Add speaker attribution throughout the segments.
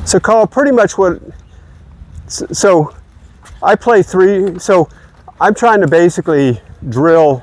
Speaker 1: So Carl, pretty much so I play 3, so I'm trying to basically drill,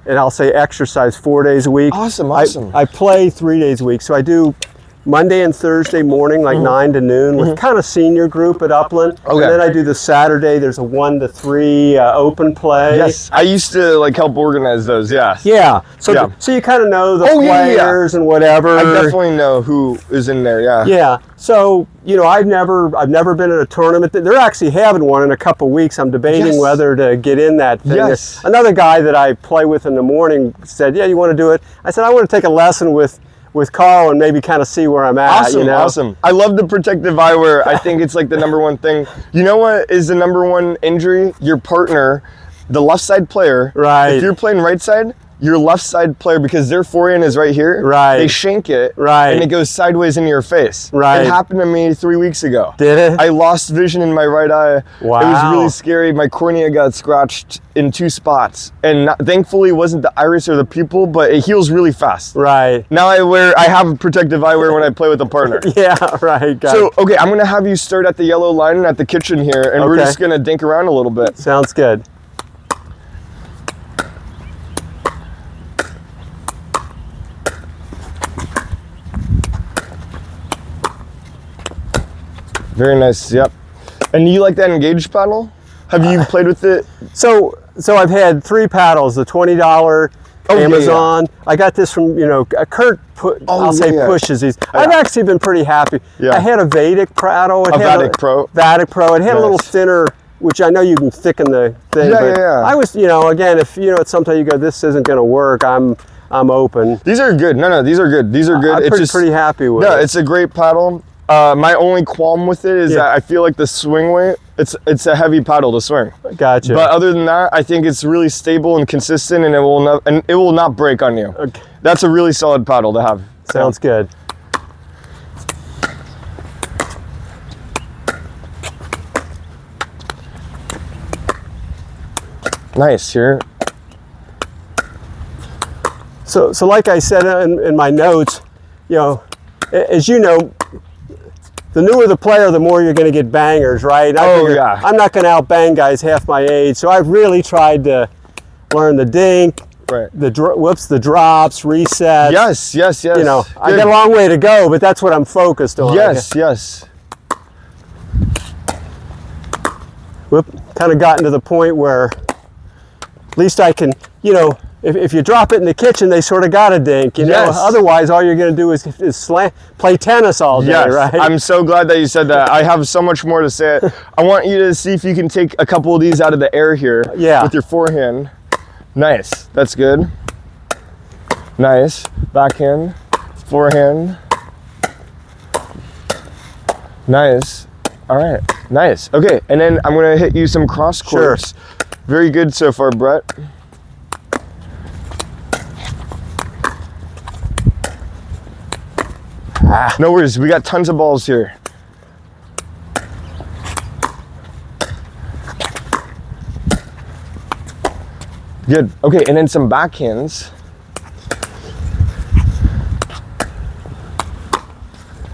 Speaker 1: and I'll say exercise 4 days a week.
Speaker 2: Awesome.
Speaker 1: I play 3 days a week, so I do Monday and Thursday morning, like 9 to noon, with kind of senior group at Upland.
Speaker 2: Okay.
Speaker 1: And then I do the Saturday, there's a 1 to 3 open play.
Speaker 2: Yes, I used to like help organize those, yeah.
Speaker 1: Yeah, so
Speaker 2: Yeah.
Speaker 1: so you kind of know the
Speaker 2: Oh, yeah, yeah.
Speaker 1: players and whatever.
Speaker 2: I definitely know who is in there, yeah.
Speaker 1: Yeah, so you know, I've never been at a tournament. They're actually having one in a couple weeks. I'm debating
Speaker 2: Yes.
Speaker 1: whether to get in that thing.
Speaker 2: Yes.
Speaker 1: Another guy that I play with in the morning said, "Yeah, you want to do it?" I said, "I want to take a lesson with Carl and maybe kind of see where I'm at."
Speaker 2: Awesome,
Speaker 1: you know?
Speaker 2: awesome. I love the protective eyewear. I think it's like the #1 thing. You know what is the #1 injury? Your partner, the left side player.
Speaker 1: Right.
Speaker 2: If you're playing right side, your left side player, because their forehand is right here.
Speaker 1: Right.
Speaker 2: They shank it.
Speaker 1: Right.
Speaker 2: And it goes sideways into your face.
Speaker 1: Right.
Speaker 2: It happened to me 3 weeks ago.
Speaker 1: Did it?
Speaker 2: I lost vision in my right eye.
Speaker 1: Wow.
Speaker 2: It was really scary. My cornea got scratched in 2 spots. And thankfully it wasn't the iris or the pupil, but it heals really fast.
Speaker 1: Right.
Speaker 2: Now I have protective eyewear when I play with a partner.
Speaker 1: Yeah. Right. Got
Speaker 2: So,
Speaker 1: it.
Speaker 2: okay, I'm gonna have you start at the yellow line at the kitchen here, and we're
Speaker 1: Okay.
Speaker 2: just gonna dink around a little bit.
Speaker 1: Sounds good.
Speaker 2: Very nice, yep. And you like that engaged paddle? Have you played with it?
Speaker 1: So I've had 3 paddles, the $20
Speaker 2: Oh, yeah,
Speaker 1: Amazon. I got this from, you know, Kurt I'll say
Speaker 2: yeah.
Speaker 1: pushes these. I've actually been pretty happy.
Speaker 2: Yeah.
Speaker 1: I had a Vedic paddle. It
Speaker 2: A
Speaker 1: had
Speaker 2: Vatic Pro?
Speaker 1: Vatic Pro. It had a little
Speaker 2: Nice.
Speaker 1: thinner, which I know you can thicken the thing.
Speaker 2: Yeah,
Speaker 1: but
Speaker 2: yeah, yeah.
Speaker 1: I was, you know, again, if, you know, at some time you go, this isn't going to work, I'm open.
Speaker 2: These are good. No, these are good. These are good.
Speaker 1: I'm
Speaker 2: It's
Speaker 1: pretty happy with
Speaker 2: No,
Speaker 1: it.
Speaker 2: it's a great paddle. My only qualm with it is
Speaker 1: Yeah.
Speaker 2: that I feel like the swing weight, it's a heavy paddle to swing.
Speaker 1: Gotcha.
Speaker 2: But other than that, I think it's really stable and consistent, and it will not break on you.
Speaker 1: Okay.
Speaker 2: That's a really solid paddle to have.
Speaker 1: Sounds good.
Speaker 2: Nice here.
Speaker 1: So like I said in my notes, you know, as you know, the newer the player, the more you're going to get bangers, right? I figure
Speaker 2: yeah.
Speaker 1: I'm not going to outbang guys half my age, so I've really tried to learn the dink,
Speaker 2: Right.
Speaker 1: the drops, resets.
Speaker 2: Yes.
Speaker 1: You know, I
Speaker 2: Good.
Speaker 1: got a long way to go, but that's what I'm focused on.
Speaker 2: Yes.
Speaker 1: Whoop, kind of gotten to the point where at least I can, you know, if you drop it in the kitchen, they sort of got a dink, you know.
Speaker 2: Yes.
Speaker 1: Otherwise, all you're going to do is play tennis all day,
Speaker 2: Yes,
Speaker 1: right?
Speaker 2: I'm so glad that you said that. I have so much more to say. I want you to see if you can take a couple of these out of the air here.
Speaker 1: Yeah.
Speaker 2: With your forehand. Nice. That's good. Nice. Backhand. Forehand. Nice. All right. Nice. Okay. And then I'm going to hit you some cross courts. Very good so far, Brett. No worries. We got tons of balls here. Good. Okay, and then some backhands.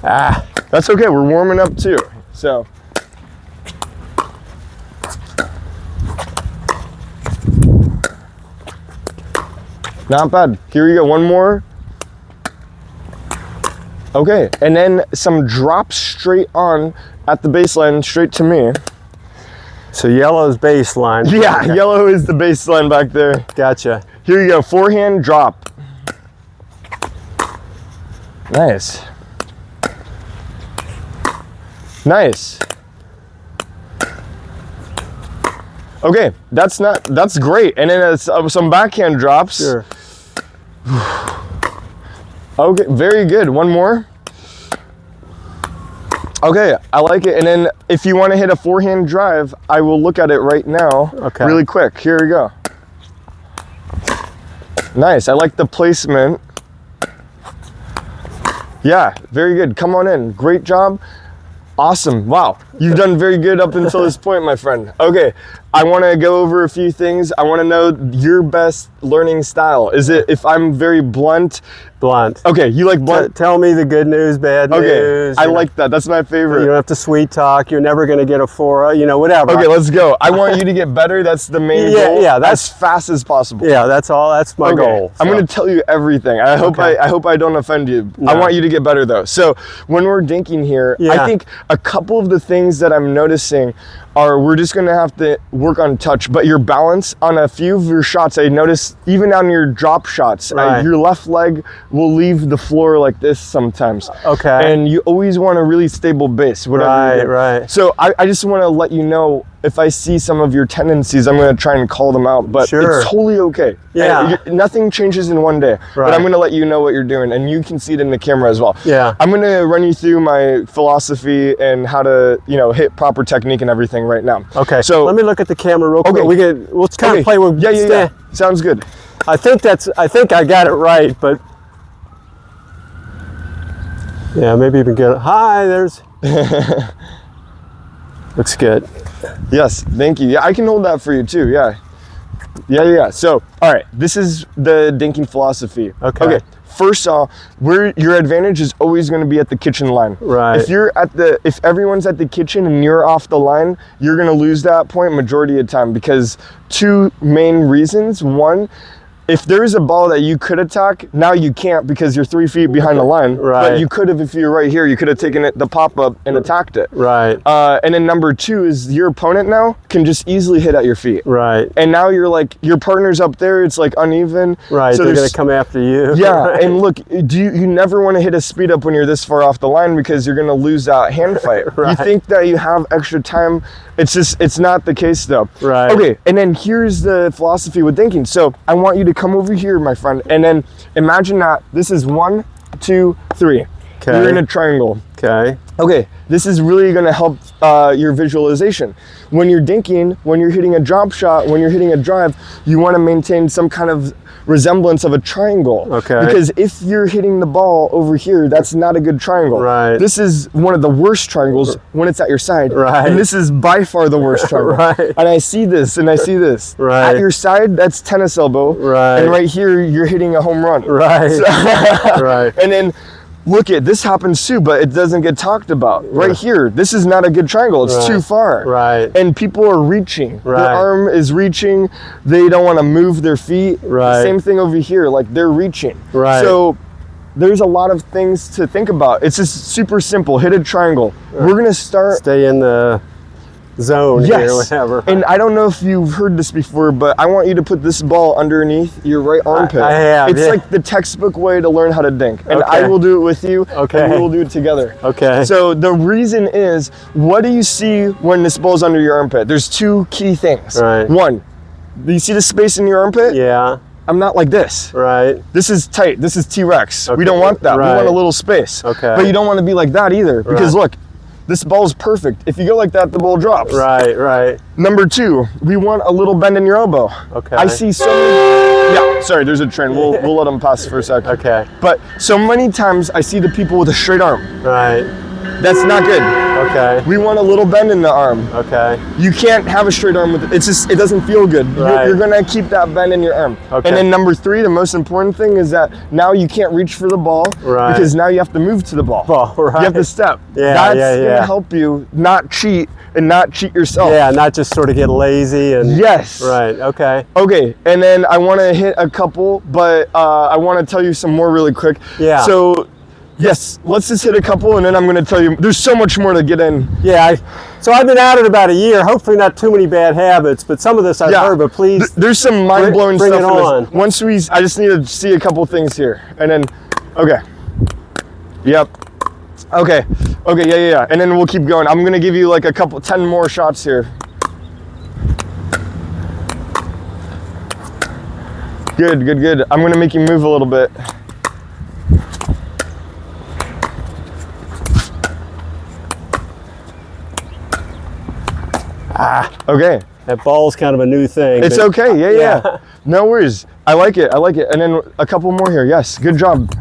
Speaker 2: That's okay. We're warming up too. So. Not bad. Here you go. One more. Okay, and then some drops straight on at the baseline, straight to me.
Speaker 1: So yellow's baseline.
Speaker 2: Yeah, yellow is the baseline back there.
Speaker 1: Gotcha.
Speaker 2: Here you go, forehand drop. Nice. Nice. Okay, that's great. And then it's, some backhand drops.
Speaker 1: Sure.
Speaker 2: Okay, very good. One more. Okay, I like it. And then if you want to hit a forehand drive, I will look at it right now.
Speaker 1: Okay.
Speaker 2: Really quick. Here we go. Nice. I like the placement. Yeah, very good. Come on in. Great job. Awesome. Wow. You've done very good up until this point, my friend. Okay. I want to go over a few things. I want to know your best learning style. Is it if I'm very blunt?
Speaker 1: Blunt.
Speaker 2: Okay, you like blunt?
Speaker 1: Tell me the good news, bad news.
Speaker 2: I like that. That's my favorite.
Speaker 1: You don't have to sweet talk. You're never going to get a 4, whatever.
Speaker 2: Okay, let's go. I want you to get better. That's the main goal.
Speaker 1: Yeah,
Speaker 2: as fast as possible.
Speaker 1: Yeah, that's all. That's my goal.
Speaker 2: I'm going to tell you everything. I hope I don't offend you.
Speaker 1: No.
Speaker 2: I want you to get better though. So when we're dinking here, I think a couple of the things that I'm noticing are we're just going to have to work on touch, but your balance on a few of your shots, I noticed even on your drop shots, your left leg will leave the floor like this sometimes.
Speaker 1: Okay.
Speaker 2: And you always want a really stable base.
Speaker 1: Right.
Speaker 2: So I just want to let you know, if I see some of your tendencies, I'm going to try and call them out, but it's totally okay.
Speaker 1: Yeah.
Speaker 2: Nothing changes in one day, but I'm going to let you know what you're doing, and you can see it in the camera as well.
Speaker 1: Yeah.
Speaker 2: I'm going to run you through my philosophy and how to, hit proper technique and everything right now.
Speaker 1: Okay.
Speaker 2: So
Speaker 1: let me look at the camera real quick. We'll kind of play with.
Speaker 2: Yeah. Sounds good.
Speaker 1: I think I got it right, but yeah, maybe even get it. Hi, there's. Looks good.
Speaker 2: Yes, thank you. Yeah, I can hold that for you too. Yeah. So, all right, this is the dinking philosophy. Okay. First off, your advantage is always going to be at the kitchen line.
Speaker 1: Right.
Speaker 2: If everyone's at the kitchen and you're off the line, you're going to lose that point majority of the time because two main reasons. One, if there is a ball that you could attack, now you can't because you're 3 feet behind the line.
Speaker 1: Right.
Speaker 2: But you could have, if you were right here, you could have taken the pop up and attacked it.
Speaker 1: Right.
Speaker 2: And then number two is your opponent now can just easily hit at your feet.
Speaker 1: Right.
Speaker 2: And now you're like, your partner's up there, it's like uneven.
Speaker 1: Right, so they're gonna come after you.
Speaker 2: Yeah, and look, you never wanna hit a speed up when you're this far off the line because you're gonna lose that hand fight.
Speaker 1: Right.
Speaker 2: You think that you have extra time, it's not the case though.
Speaker 1: Right.
Speaker 2: Okay, and then here's the philosophy with dinking. So I want you to come over here, my friend, and then imagine that this is 1, 2, 3.
Speaker 1: Okay.
Speaker 2: You're in a triangle. Okay, this is really gonna help your visualization. When you're dinking, when you're hitting a drop shot, when you're hitting a drive, you wanna maintain some kind of resemblance of a triangle.
Speaker 1: Okay.
Speaker 2: Because if you're hitting the ball over here, that's not a good triangle.
Speaker 1: Right.
Speaker 2: This is one of the worst triangles when it's at your side.
Speaker 1: Right.
Speaker 2: And this is by far the worst triangle.
Speaker 1: Right.
Speaker 2: And I see this and I see this.
Speaker 1: Right.
Speaker 2: At your side, that's tennis elbow.
Speaker 1: Right.
Speaker 2: And right here, you're hitting a home run.
Speaker 1: Right. Right.
Speaker 2: And then look at this happens too, but it doesn't get talked about. Right here, this is not a good triangle. It's too far.
Speaker 1: Right.
Speaker 2: And people are reaching.
Speaker 1: Right.
Speaker 2: Their arm is reaching. They don't want to move their feet.
Speaker 1: Right.
Speaker 2: Same thing over here. Like they're reaching.
Speaker 1: Right.
Speaker 2: So there's a lot of things to think about. It's just super simple. Hit a triangle. We're gonna start.
Speaker 1: Stay in the zone here, whatever.
Speaker 2: And I don't know if you've heard this before, but I want you to put this ball underneath your right armpit.
Speaker 1: I have.
Speaker 2: It's like the textbook way to learn how to dink. And I will do it with you.
Speaker 1: Okay.
Speaker 2: And we will do it together.
Speaker 1: Okay.
Speaker 2: So the reason is, what do you see when this ball's under your armpit? There's two key things.
Speaker 1: Right.
Speaker 2: One, do you see the space in your armpit?
Speaker 1: Yeah.
Speaker 2: I'm not like this.
Speaker 1: Right.
Speaker 2: This is tight. This is T-Rex.
Speaker 1: Okay.
Speaker 2: We don't want that.
Speaker 1: Right.
Speaker 2: We want a little space.
Speaker 1: Okay.
Speaker 2: But you don't want to be like that either. Because look, this ball's perfect. If you go like that, the ball drops.
Speaker 1: Right.
Speaker 2: Number two, we want a little bend in your elbow.
Speaker 1: Okay.
Speaker 2: I see so many. Yeah, sorry, there's a train. We'll let them pass for a second.
Speaker 1: Okay.
Speaker 2: But so many times I see the people with a straight arm.
Speaker 1: Right.
Speaker 2: That's not good.
Speaker 1: Okay.
Speaker 2: We want a little bend in the arm.
Speaker 1: Okay.
Speaker 2: You can't have a straight arm with it. It's just, it doesn't feel good.
Speaker 1: Right.
Speaker 2: You're gonna keep that bend in your arm.
Speaker 1: Okay.
Speaker 2: And then number three, the most important thing is that now you can't reach for the ball because now you have to move to the ball.
Speaker 1: Right.
Speaker 2: You have to step.
Speaker 1: Yeah,
Speaker 2: That's gonna help you not cheat and not cheat yourself.
Speaker 1: Yeah, not just sort of get lazy and.
Speaker 2: Yes.
Speaker 1: Right. Okay.
Speaker 2: Okay, and then I want to hit a couple, but I want to tell you some more really quick.
Speaker 1: Yeah.
Speaker 2: So, yes, let's just hit a couple, and then I'm going to tell you. There's so much more to get in.
Speaker 1: Yeah. So I've been at it about a year. Hopefully not too many bad habits, but some of this I've heard. But please.
Speaker 2: There's some mind-blowing
Speaker 1: bring
Speaker 2: stuff
Speaker 1: it
Speaker 2: in
Speaker 1: on.
Speaker 2: this. Once I just need to see a couple things here, and then, okay. Yep. Okay. Yeah. And then we'll keep going. I'm going to give you like 10 more shots here. Good. I'm going to make you move a little bit. Okay.
Speaker 1: That ball's kind of a new thing.
Speaker 2: It's
Speaker 1: but-
Speaker 2: okay. Yeah. No worries. I like it. And then a couple more here. Yes. Good job.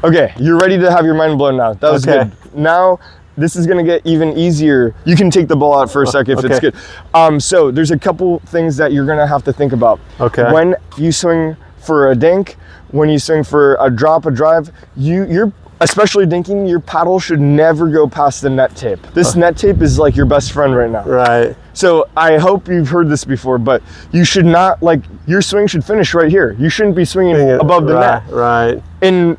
Speaker 2: Okay, you're ready to have your mind blown now. That was
Speaker 1: Okay.
Speaker 2: good. Now, this is gonna get even easier. You can take the ball out for a second if it's
Speaker 1: Okay.
Speaker 2: good. So there's a couple things that you're gonna have to think about.
Speaker 1: Okay.
Speaker 2: When you swing for a dink, when you swing for a drop, a drive, you're especially dinking, your paddle should never go past the net tape. This net tape is like your best friend right now.
Speaker 1: Right.
Speaker 2: So I hope you've heard this before, but you should not, like, your swing should finish right here. You shouldn't be swinging above the net.
Speaker 1: Right.
Speaker 2: In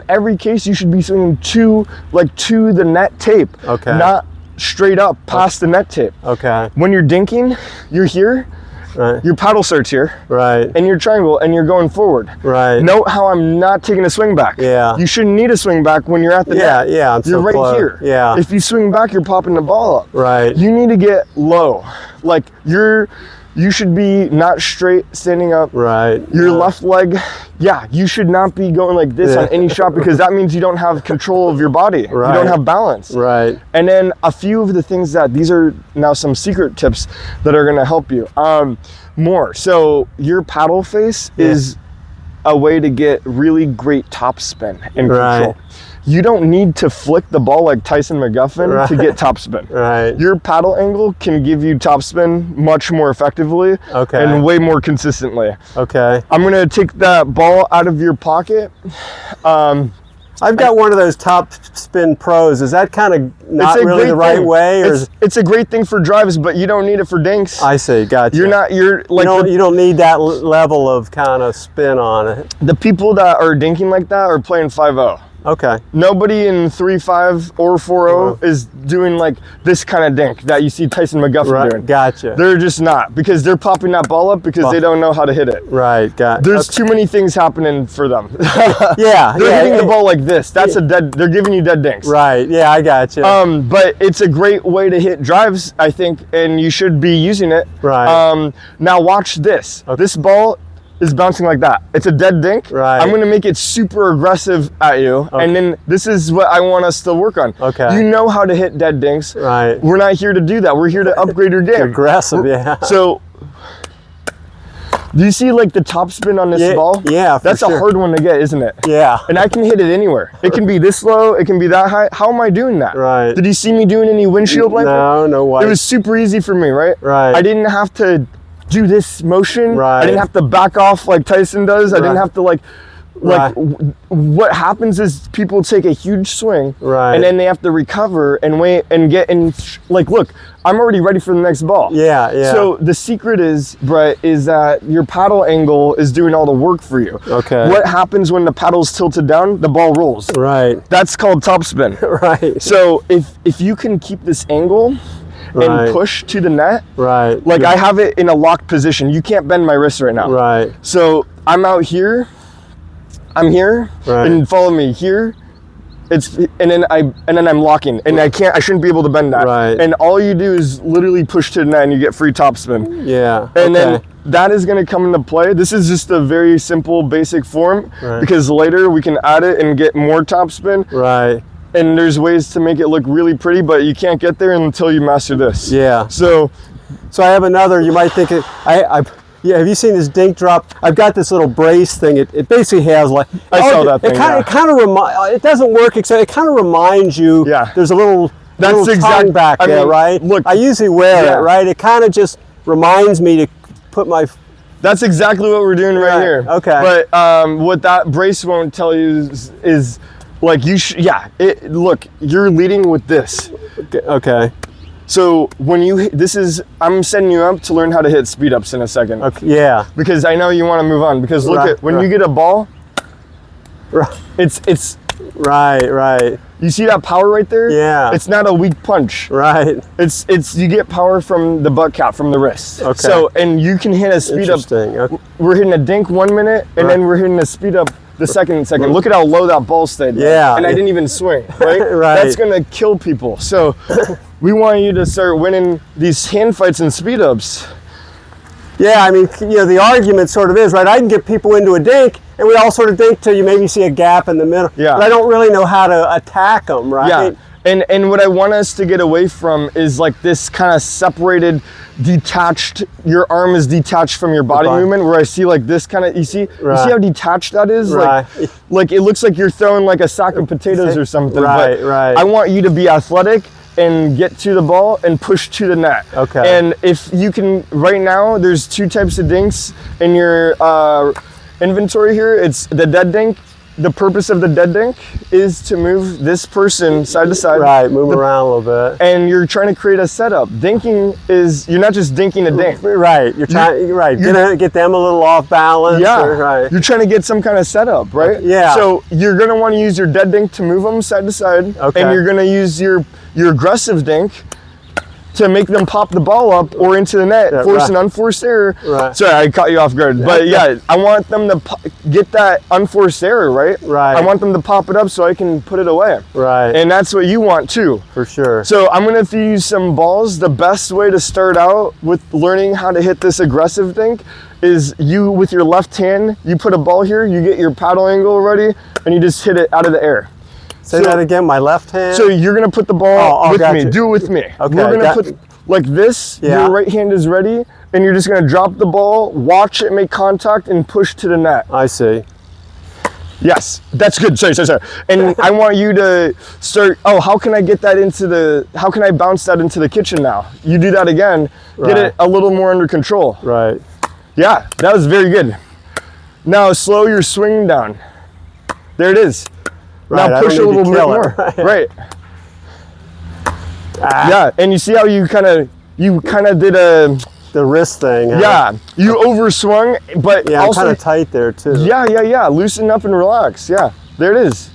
Speaker 2: every case, you should be swinging to the net tape.
Speaker 1: Okay.
Speaker 2: Not straight up past the net tape.
Speaker 1: Okay.
Speaker 2: When you're dinking, you're here,
Speaker 1: Right.
Speaker 2: your paddle starts here,
Speaker 1: Right.
Speaker 2: and your triangle, and you're going forward.
Speaker 1: Right.
Speaker 2: Note how I'm not taking a swing back.
Speaker 1: Yeah.
Speaker 2: You shouldn't need a swing back when you're at the net.
Speaker 1: Yeah. I'm
Speaker 2: You're
Speaker 1: so
Speaker 2: right
Speaker 1: close.
Speaker 2: here.
Speaker 1: Yeah.
Speaker 2: If you swing back, you're popping the ball up.
Speaker 1: Right.
Speaker 2: You need to get low. Like you should be not straight standing up.
Speaker 1: Right.
Speaker 2: Your left leg, you should not be going like this on any shot, because that means you don't have control of your body.
Speaker 1: Right.
Speaker 2: You don't have balance.
Speaker 1: Right.
Speaker 2: And then a few of the things these are now some secret tips that are gonna help you more. So your paddle face is a way to get really great top spin and control.
Speaker 1: Right.
Speaker 2: You don't need to flick the ball like Tyson McGuffin to get top spin.
Speaker 1: Right.
Speaker 2: Your paddle angle can give you top spin much more effectively
Speaker 1: Okay.
Speaker 2: and way more consistently.
Speaker 1: Okay.
Speaker 2: I'm gonna take that ball out of your pocket.
Speaker 1: I've got one of those Top Spin Pros. Is that kind of not really the right way, or
Speaker 2: it's a great thing for drives, but you don't need it for dinks.
Speaker 1: I see. Gotcha.
Speaker 2: You're like
Speaker 1: you don't need that level of kind of spin on it.
Speaker 2: the people that are dinking like that are playing 5-0.
Speaker 1: Okay.
Speaker 2: Nobody in 3-5 or 4-0 is doing like this kind of dink that you see Tyson McGuffin doing.
Speaker 1: Gotcha.
Speaker 2: They're just not, because they're popping that ball up because they don't know how to hit it.
Speaker 1: Right.
Speaker 2: There's too many things happening for them.
Speaker 1: Yeah.
Speaker 2: They're hitting the ball like this. That's they're giving you dead dinks.
Speaker 1: Right. Yeah, I gotcha.
Speaker 2: But it's a great way to hit drives, I think, and you should be using it.
Speaker 1: Right.
Speaker 2: Now watch this. This ball is bouncing like that. It's a dead dink.
Speaker 1: Right.
Speaker 2: I'm gonna make it super aggressive at you, and then this is what I want us to work on.
Speaker 1: Okay.
Speaker 2: You know how to hit dead dinks.
Speaker 1: Right.
Speaker 2: We're not here to do that. We're here to upgrade your game.
Speaker 1: Aggressive. Yeah.
Speaker 2: So, do you see like the top spin on this ball?
Speaker 1: Yeah.
Speaker 2: That's a hard one to get, isn't it?
Speaker 1: Yeah.
Speaker 2: And I can hit it anywhere. It can be this low, it can be that high. How am I doing that?
Speaker 1: Right.
Speaker 2: Did you see me doing any windshield wiper?
Speaker 1: No way.
Speaker 2: It was super easy for me, right?
Speaker 1: Right.
Speaker 2: I didn't have to do this motion.
Speaker 1: Right.
Speaker 2: I didn't have to back off like Tyson does. I didn't have to what happens is people take a huge swing,
Speaker 1: Right.
Speaker 2: and then they have to recover and wait and get in. Like, look, I'm already ready for the next ball.
Speaker 1: Yeah.
Speaker 2: So the secret is, Brett, is that your paddle angle is doing all the work for you.
Speaker 1: Okay.
Speaker 2: What happens when the paddle's tilted down? The ball rolls.
Speaker 1: Right.
Speaker 2: That's called topspin.
Speaker 1: Right.
Speaker 2: So if you can keep this angle and push to the net,
Speaker 1: Right.
Speaker 2: like I have it in a locked position. You can't bend my wrist right now.
Speaker 1: Right.
Speaker 2: So I'm out here, I'm here,
Speaker 1: Right.
Speaker 2: and follow me here. And then I'm locking, and I shouldn't be able to bend that.
Speaker 1: Right.
Speaker 2: And all you do is literally push to the net, and you get free topspin.
Speaker 1: Yeah.
Speaker 2: And then that is going to come into play. This is just a very simple, basic form, because later we can add it and get more topspin.
Speaker 1: Right.
Speaker 2: And there's ways to make it look really pretty, but you can't get there until you master this.
Speaker 1: Yeah.
Speaker 2: So
Speaker 1: I have another. You might think yeah. Have you seen this dink drop? I've got this little brace thing. It basically has like
Speaker 2: I saw that thing.
Speaker 1: It kind of it doesn't work except it kind of reminds you.
Speaker 2: Yeah.
Speaker 1: There's a little tongue back there, right?
Speaker 2: Look,
Speaker 1: I usually wear it, right? It kind of just reminds me to put my.
Speaker 2: That's exactly what we're doing right here.
Speaker 1: Okay.
Speaker 2: But what that brace won't tell you is like look, you're leading with this.
Speaker 1: Okay.
Speaker 2: So when you hit, I'm setting you up to learn how to hit speed ups in a second.
Speaker 1: Okay. Yeah.
Speaker 2: Because I know you want to move on. Because look at when you get a ball, it's
Speaker 1: right.
Speaker 2: You see that power right there?
Speaker 1: Yeah.
Speaker 2: It's not a weak punch.
Speaker 1: Right.
Speaker 2: It's you get power from the butt cap, from the wrist.
Speaker 1: Okay.
Speaker 2: So and you can hit a speed up.
Speaker 1: Okay.
Speaker 2: We're hitting a dink 1 minute, and then we're hitting a speed up the second. Look at how low that ball stayed.
Speaker 1: Yeah.
Speaker 2: And I didn't even swing, right?
Speaker 1: Right.
Speaker 2: That's gonna kill people. So we want you to start winning these hand fights and speed ups.
Speaker 1: Yeah, I mean, the argument sort of is, right, I can get people into a dink, and we all sort of dink till you maybe see a gap in the middle.
Speaker 2: Yeah.
Speaker 1: But I don't really know how to attack them, right?
Speaker 2: Yeah. And what I want us to get away from is like this kind of separated, detached, your arm is detached from your body movement, where I see like this kind of, you see how detached that is?
Speaker 1: Right.
Speaker 2: Like it looks like you're throwing like a sack of potatoes or something.
Speaker 1: Right,
Speaker 2: but
Speaker 1: right.
Speaker 2: I want you to be athletic and get to the ball and push to the net.
Speaker 1: Okay.
Speaker 2: And if you can, right now, there's 2 types of dinks in your inventory here. It's the dead dink. The purpose of the dead dink is to move this person side to side.
Speaker 1: Right, move around a little bit.
Speaker 2: And you're trying to create a setup. Dinking is, you're not just dinking a dink.
Speaker 1: Right, you're trying, get them a little off balance.
Speaker 2: Yeah,
Speaker 1: right.
Speaker 2: You're trying to get some kind of setup, right?
Speaker 1: Yeah.
Speaker 2: So you're gonna want to use your dead dink to move them side to side.
Speaker 1: Okay.
Speaker 2: And you're gonna use your aggressive dink to make them pop the ball up or into the net, force an unforced error.
Speaker 1: Right.
Speaker 2: Sorry, I caught you off guard. But yeah, I want them to get that unforced error, right?
Speaker 1: Right.
Speaker 2: I want them to pop it up so I can put it away.
Speaker 1: Right.
Speaker 2: And that's what you want too.
Speaker 1: For sure.
Speaker 2: So I'm gonna use some balls. The best way to start out with learning how to hit this aggressive dink is you, with your left hand, you put a ball here, you get your paddle angle ready, and you just hit it out of the air.
Speaker 1: Say that again, my left hand?
Speaker 2: So you're gonna put the ball with me, do it with me.
Speaker 1: Okay,
Speaker 2: We're gonna put like this, your right hand is ready, and you're just gonna drop the ball, watch it make contact, and push to the net.
Speaker 1: I see.
Speaker 2: Yes, that's good, sorry. And I want you to start, how can I get that how can I bounce that into the kitchen now? You do that again, get it a little more under control.
Speaker 1: Right.
Speaker 2: Yeah, that was very good. Now slow your swing down. There it is.
Speaker 1: Right,
Speaker 2: now push a little bit more. Right. Yeah, and you see how you kind of did
Speaker 1: the wrist thing. Huh?
Speaker 2: Yeah, you overswung, but
Speaker 1: yeah,
Speaker 2: also
Speaker 1: kind of tight there too.
Speaker 2: Yeah. Loosen up and relax. Yeah, there it is.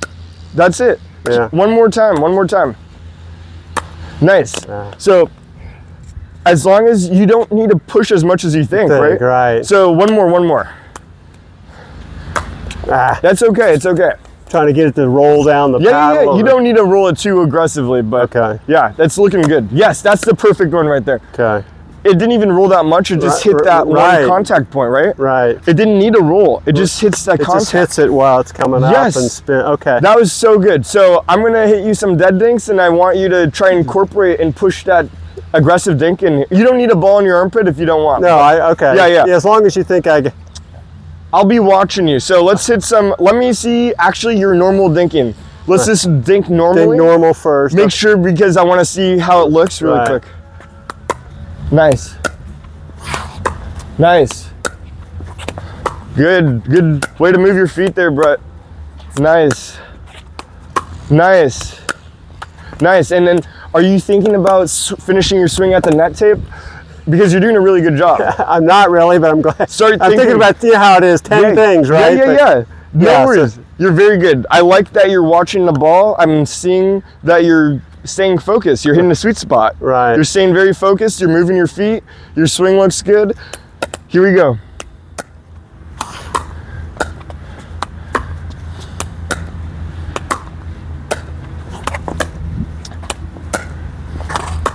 Speaker 2: That's it.
Speaker 1: Yeah.
Speaker 2: One more time. Nice.
Speaker 1: Yeah.
Speaker 2: So, as long as you don't need to push as much as you think, right?
Speaker 1: Right.
Speaker 2: So one more. That's okay. It's okay.
Speaker 1: Trying to get it to roll down the paddle.
Speaker 2: Yeah. You don't need to roll it too aggressively, but yeah, that's looking good. Yes, that's the perfect one right there.
Speaker 1: Okay.
Speaker 2: It didn't even roll that much. It just hit that one contact point, right?
Speaker 1: Right.
Speaker 2: It didn't need a roll. It just hits that contact.
Speaker 1: It just hits it while it's coming up and spin. Okay.
Speaker 2: That was so good. So I'm gonna hit you some dead dinks, and I want you to try and incorporate and push that aggressive dink in. You don't need a ball in your armpit if you don't want.
Speaker 1: No, okay. Yeah. As long as you think
Speaker 2: I'll be watching you. So let's hit some. Let me see. Actually, your normal dinking. Let's just dink normally.
Speaker 1: Dink normal first.
Speaker 2: Make sure, because I want to see how it looks really quick. Nice. Good way to move your feet there, Brett. Nice. And then, are you thinking about finishing your swing at the net tape? Because you're doing a really good job.
Speaker 1: I'm not really, but I'm glad. I'm thinking about how it is. 10 things, right?
Speaker 2: Yeah. No worries. You're very good. I like that you're watching the ball. I'm seeing that you're staying focused. You're hitting the sweet spot.
Speaker 1: Right.
Speaker 2: You're staying very focused. You're moving your feet. Your swing looks good. Here we go.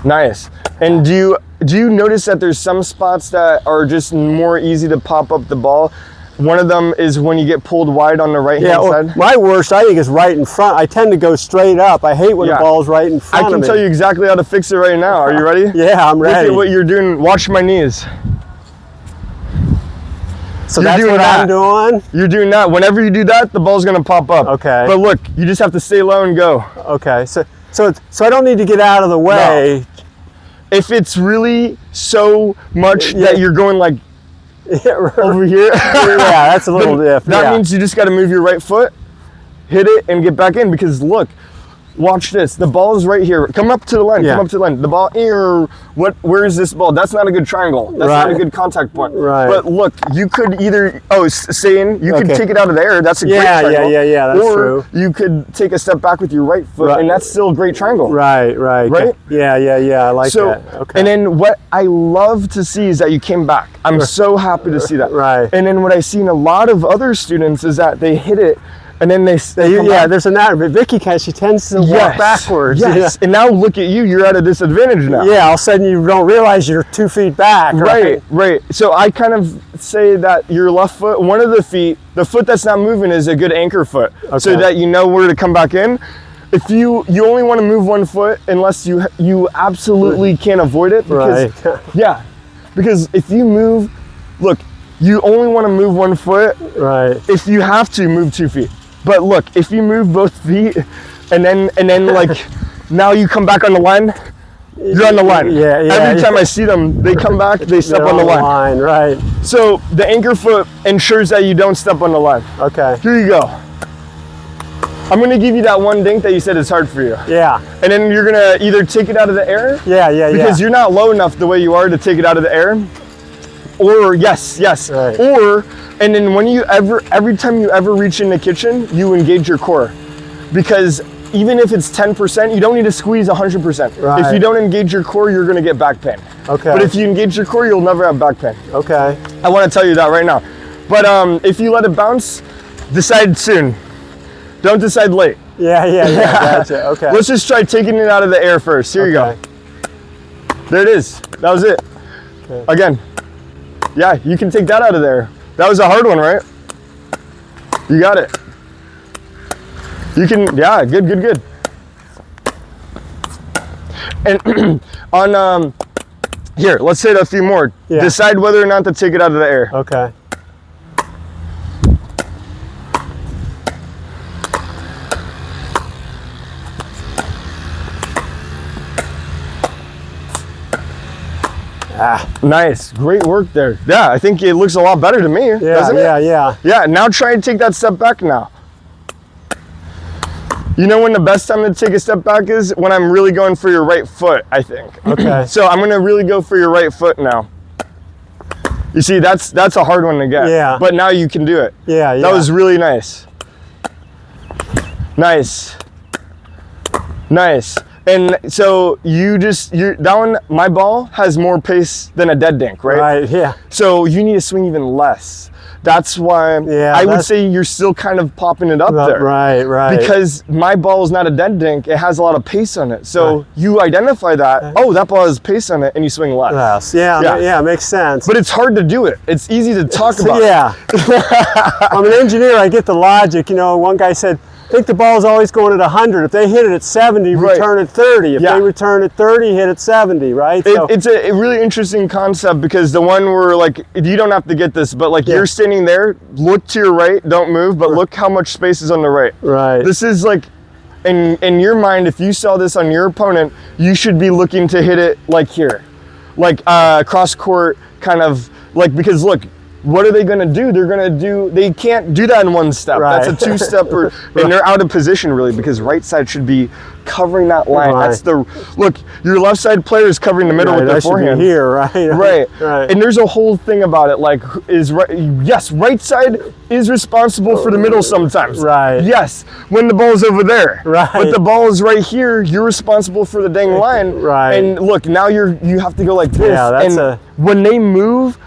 Speaker 2: Nice. And do you notice that there's some spots that are just more easy to pop up the ball? One of them is when you get pulled wide on the right-hand side.
Speaker 1: My worst, I think, is right in front. I tend to go straight up. I hate when the ball's right in front of me.
Speaker 2: I can tell you exactly how to fix it right now. Are you ready?
Speaker 1: Yeah, I'm ready.
Speaker 2: Look at what you're doing. Watch my knees.
Speaker 1: So that's what I'm doing?
Speaker 2: You're doing that. Whenever you do that, the ball's going to pop up.
Speaker 1: Okay.
Speaker 2: But look, you just have to stay low and go.
Speaker 1: Okay. So I don't need to get out of the way.
Speaker 2: No. If it's really so much that you're going like over here.
Speaker 1: Yeah, that's a little different.
Speaker 2: That means you just got to move your right foot, hit it, and get back in. Because look, watch this. The ball is right here. Come up to the line. Come up to the line. The ball here. Where is this ball? That's not a good triangle. That's not a good contact point.
Speaker 1: Right.
Speaker 2: But look, you could either stay in. You could take it out of the air. That's a great triangle.
Speaker 1: Yeah. That's true.
Speaker 2: Or you could take a step back with your right foot, and that's still a great triangle.
Speaker 1: Right. Yeah. I like that. Okay.
Speaker 2: And then what I love to see is that you came back. I'm so happy to see that.
Speaker 1: Right.
Speaker 2: And then what I see in a lot of other students is that they hit it, and then they
Speaker 1: there's an error. But Vicky, she tends to walk backwards.
Speaker 2: Yes. And now look at you. You're at a disadvantage now.
Speaker 1: Yeah. All of a sudden you don't realize you're 2 feet back.
Speaker 2: Right. So I kind of say that your left foot, one of the feet, the foot that's not moving is a good anchor foot, so that you know where to come back in. if you only want to move one foot unless you absolutely can't avoid it. Because,
Speaker 1: Right.
Speaker 2: yeah, because if you move, look, you only want to move one foot.
Speaker 1: Right.
Speaker 2: If you have to, move 2 feet. But look, if you move both feet and then like now you come back on the line, you're on the line.
Speaker 1: Yeah, yeah.
Speaker 2: Every time I see them, they come back, they step
Speaker 1: They're
Speaker 2: on the line.
Speaker 1: Right.
Speaker 2: So the anchor foot ensures that you don't step on the line.
Speaker 1: Okay.
Speaker 2: Here you go. I'm gonna give you that one dink that you said is hard for you.
Speaker 1: Yeah.
Speaker 2: And then you're gonna either take it out of the air.
Speaker 1: Yeah, yeah,
Speaker 2: Because
Speaker 1: yeah.
Speaker 2: you're not low enough the way you are to take it out of the air. Or yes.
Speaker 1: Right.
Speaker 2: Or, and then every time you ever reach in the kitchen, you engage your core. Because even if it's 10%, you don't need to squeeze 100%.
Speaker 1: Right.
Speaker 2: If you don't engage your core, you're gonna get back pain.
Speaker 1: Okay.
Speaker 2: But if you engage your core, you'll never have back pain.
Speaker 1: Okay.
Speaker 2: I wanna tell you that right now. But if you let it bounce, decide soon. Don't decide late.
Speaker 1: Yeah, yeah, yeah. Gotcha. Okay.
Speaker 2: Let's just try taking it out of the air first. Here you go. There it is. That was it.
Speaker 1: Okay.
Speaker 2: Again. Yeah, you can take that out of there. That was a hard one, right? You got it. You can, yeah, good. And on, here, let's hit a few more.
Speaker 1: Yeah.
Speaker 2: Decide whether or not to take it out of the air.
Speaker 1: Okay. Ah.
Speaker 2: Nice, great work there. Yeah, I think it looks a lot better to me,
Speaker 1: Yeah,
Speaker 2: doesn't it?
Speaker 1: yeah.
Speaker 2: Yeah, now try and take that step back now. You know when the best time to take a step back is? When I'm really going for your right foot, I think.
Speaker 1: Okay.
Speaker 2: So I'm gonna really go for your right foot now. You see, that's a hard one to get.
Speaker 1: Yeah.
Speaker 2: But now you can do it.
Speaker 1: Yeah, yeah.
Speaker 2: That was really nice. Nice. Nice. And so that one, my ball has more pace than a dead dink, right?
Speaker 1: Right, yeah.
Speaker 2: So you need to swing even less. That's why I would say you're still kind of popping it up there.
Speaker 1: Right.
Speaker 2: Because my ball is not a dead dink, it has a lot of pace on it. So you identify that, oh, that ball has pace on it, and you swing less.
Speaker 1: Yes. Yeah, makes sense.
Speaker 2: But it's hard to do it. It's easy to talk about.
Speaker 1: Yeah. I'm an engineer, I get the logic. You know, one guy said, I think the ball's always going at 100. If they hit it at 70,
Speaker 2: Right.
Speaker 1: return at 30. If
Speaker 2: Yeah.
Speaker 1: they return at 30, hit at 70, right?
Speaker 2: It's a really interesting concept because the one where like, you don't have to get this, but like you're standing there, look to your right, don't move, but look how much space is on the right.
Speaker 1: Right.
Speaker 2: This is like, in your mind, if you saw this on your opponent, you should be looking to hit it like here. Like cross court kind of, like, because look, what are they going to do? They can't do that in one step.
Speaker 1: Right.
Speaker 2: That's a two-step, and they're out of position really because right side should be covering that line.
Speaker 1: Right.
Speaker 2: That's look, your left side player is covering the middle with their
Speaker 1: that should
Speaker 2: forehand.
Speaker 1: be here, right?
Speaker 2: Right. And there's a whole thing about it, like, right side is responsible for the middle sometimes.
Speaker 1: Right.
Speaker 2: Yes, when the ball's over there.
Speaker 1: Right.
Speaker 2: But the ball is right here, you're responsible for the dang line.
Speaker 1: Right.
Speaker 2: And look, now you have to go like this.
Speaker 1: Yeah, that's
Speaker 2: and when they move,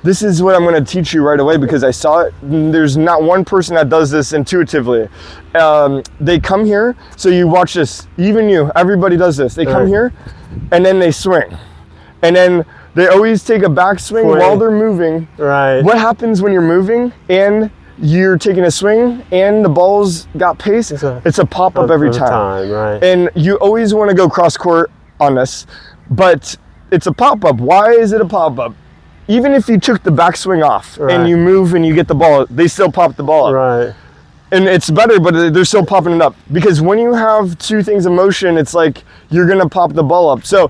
Speaker 2: this is what I'm going to teach you right away because I saw it. There's not one person that does this intuitively. They come here, so you watch this. Even you, everybody does this. They come here, and then they swing. And then they always take a backswing while they're moving.
Speaker 1: Right.
Speaker 2: What happens when you're moving and you're taking a swing and the ball's got pace? It's a pop-up every time.
Speaker 1: Right.
Speaker 2: And you always want to go cross court on this, but it's a pop-up. Why is it a pop-up? Even if you took the backswing off and you move and you get the ball, they still pop the ball up.
Speaker 1: Right.
Speaker 2: And it's better, but they're still popping it up. Because when you have two things in motion, it's like you're gonna pop the ball up. So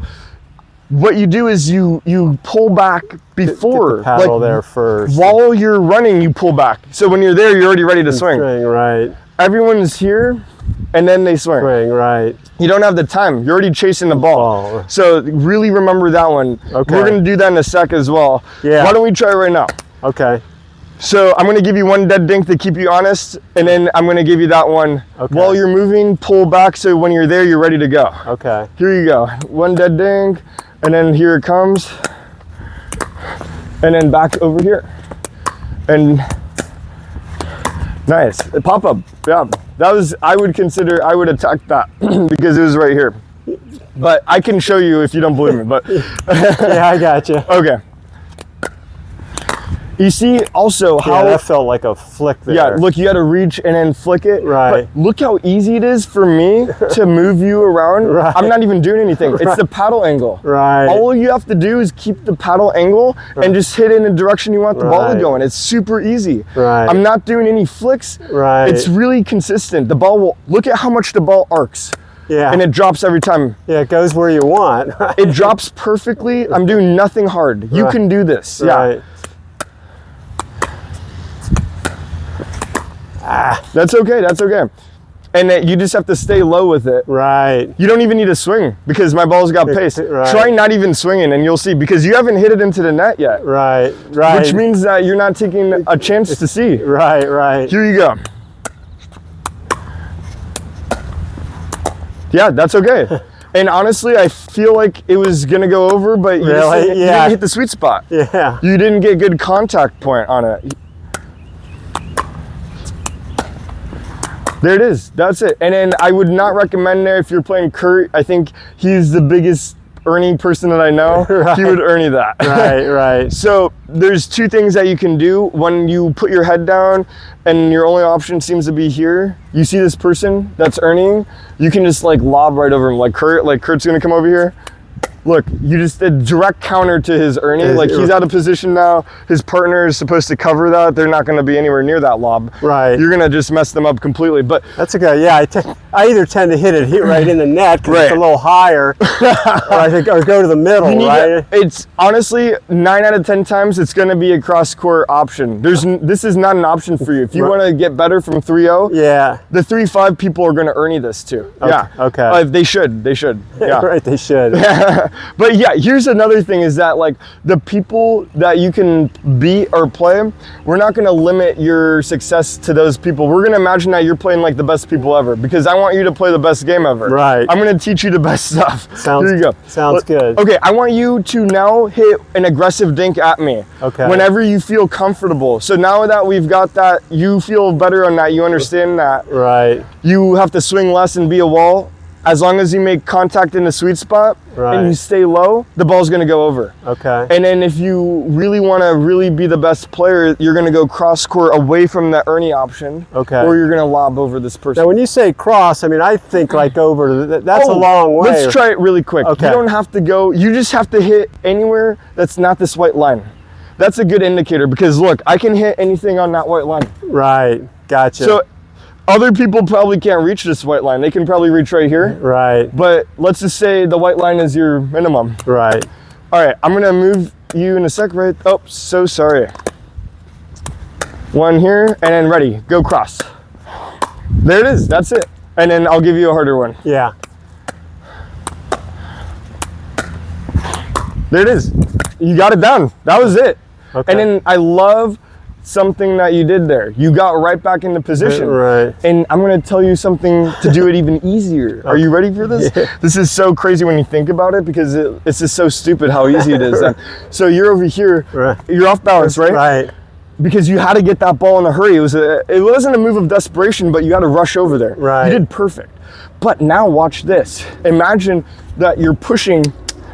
Speaker 2: what you do is you pull back before.
Speaker 1: Get the paddle there first.
Speaker 2: While you're running, you pull back. So when you're there, you're already ready to swing.
Speaker 1: Right.
Speaker 2: Everyone's here, and then they swing.
Speaker 1: Right.
Speaker 2: You don't have the time. You're already chasing the ball. So really remember that one.
Speaker 1: Okay.
Speaker 2: We're gonna do that in a sec as well.
Speaker 1: Yeah.
Speaker 2: Why don't we try right now?
Speaker 1: Okay.
Speaker 2: So I'm gonna give you one dead dink to keep you honest, and then I'm gonna give you that one.
Speaker 1: Okay.
Speaker 2: While you're moving, pull back so when you're there, you're ready to go.
Speaker 1: Okay.
Speaker 2: Here you go. One dead dink, and then here it comes. And then back over here. And nice. Pop up. Yeah. That was, I would attack that because it was right here. But I can show you if you don't believe me, but
Speaker 1: Yeah, I got you.
Speaker 2: okay. You see also how
Speaker 1: that felt like a flick there.
Speaker 2: Yeah, look, you got to reach and then flick it.
Speaker 1: Right.
Speaker 2: But look how easy it is for me to move you around.
Speaker 1: Right.
Speaker 2: I'm not even doing anything. It's the paddle angle.
Speaker 1: Right.
Speaker 2: All you have to do is keep the paddle angle and just hit in the direction you want the ball to go in. It's super easy.
Speaker 1: Right.
Speaker 2: I'm not doing any flicks.
Speaker 1: Right.
Speaker 2: It's really consistent. The ball will, look at how much the ball arcs.
Speaker 1: Yeah.
Speaker 2: And it drops every time.
Speaker 1: Yeah, it goes where you want.
Speaker 2: It drops perfectly. I'm doing nothing hard. You can do this.
Speaker 1: Right.
Speaker 2: Yeah. That's okay, that's okay. And you just have to stay low with it.
Speaker 1: Right.
Speaker 2: You don't even need to swing because my ball's got pace.
Speaker 1: Right.
Speaker 2: Try not even swinging and you'll see because you haven't hit it into the net yet.
Speaker 1: Right, right.
Speaker 2: Which means that you're not taking a chance to see.
Speaker 1: Right, right.
Speaker 2: Here you go. Yeah, that's okay. And honestly, I feel like it was gonna go over, but you,
Speaker 1: Really?
Speaker 2: you didn't hit the sweet spot.
Speaker 1: Yeah.
Speaker 2: You didn't get good contact point on it. There it is, that's it. And then I would not recommend there if you're playing Kurt. I think he's the biggest Ernie person that I know.
Speaker 1: Right.
Speaker 2: He would Ernie that.
Speaker 1: Right, right.
Speaker 2: So there's two things that you can do when you put your head down and your only option seems to be here. You see this person that's Ernieing, you can just like lob right over him. Like Kurt's gonna come over here. Look, you just did direct counter to his Ernie. Like he's out of position now. His partner is supposed to cover that. They're not going to be anywhere near that lob.
Speaker 1: Right.
Speaker 2: You're going to just mess them up completely. But
Speaker 1: that's okay. Yeah, I either tend to hit it right in the net because it's a little higher, or go to the middle. Right.
Speaker 2: It's honestly 9 out of 10 times it's going to be a cross court option. This is not an option for you. If you want to get better from 3-0,
Speaker 1: yeah,
Speaker 2: the 3-5 people are going to Ernie this too.
Speaker 1: Okay.
Speaker 2: Yeah.
Speaker 1: Okay.
Speaker 2: They should. They should. Yeah.
Speaker 1: Right. They should.
Speaker 2: But yeah, here's another thing is that like the people that you can beat or play, we're not going to limit your success to those people. We're going to imagine that you're playing like the best people ever because I want you to play the best game ever.
Speaker 1: Right.
Speaker 2: I'm going to teach you the best stuff. Here you go.
Speaker 1: Sounds good.
Speaker 2: Okay, I want you to now hit an aggressive dink at me.
Speaker 1: Okay.
Speaker 2: Whenever you feel comfortable. So now that we've got that, you feel better on that, you understand that.
Speaker 1: Right.
Speaker 2: You have to swing less and be a wall. As long as you make contact in the sweet spot and you stay low, the ball's gonna go over.
Speaker 1: Okay.
Speaker 2: And then if you really wanna really be the best player, you're gonna go cross court away from the Ernie option.
Speaker 1: Okay.
Speaker 2: Or you're gonna lob over this person.
Speaker 1: Now when you say cross, I mean, I think like over, that's a long way.
Speaker 2: Let's try it really quick.
Speaker 1: Okay.
Speaker 2: You don't have to go, you just have to hit anywhere that's not this white line. That's a good indicator because look, I can hit anything on that white line.
Speaker 1: Right, gotcha.
Speaker 2: So other people probably can't reach this white line. They can probably reach right here.
Speaker 1: Right.
Speaker 2: But let's just say the white line is your minimum.
Speaker 1: Right.
Speaker 2: All right, I'm gonna move you in a sec, right? Oh, so sorry. One here, and then ready, go cross. There it is, that's it. And then I'll give you a harder one.
Speaker 1: Yeah.
Speaker 2: There it is. You got it down, that was it.
Speaker 1: Okay.
Speaker 2: And then I love something that you did there. You got right back into position.
Speaker 1: Right.
Speaker 2: And I'm gonna tell you something to do it even easier. Are you ready for this?
Speaker 1: Yeah.
Speaker 2: This is so crazy when you think about it because it's just so stupid how easy it is. So you're over here, you're off balance, right?
Speaker 1: Right.
Speaker 2: Because you had to get that ball in a hurry. It wasn't a move of desperation, but you had to rush over there.
Speaker 1: Right.
Speaker 2: You did perfect. But now watch this. Imagine that you're pushing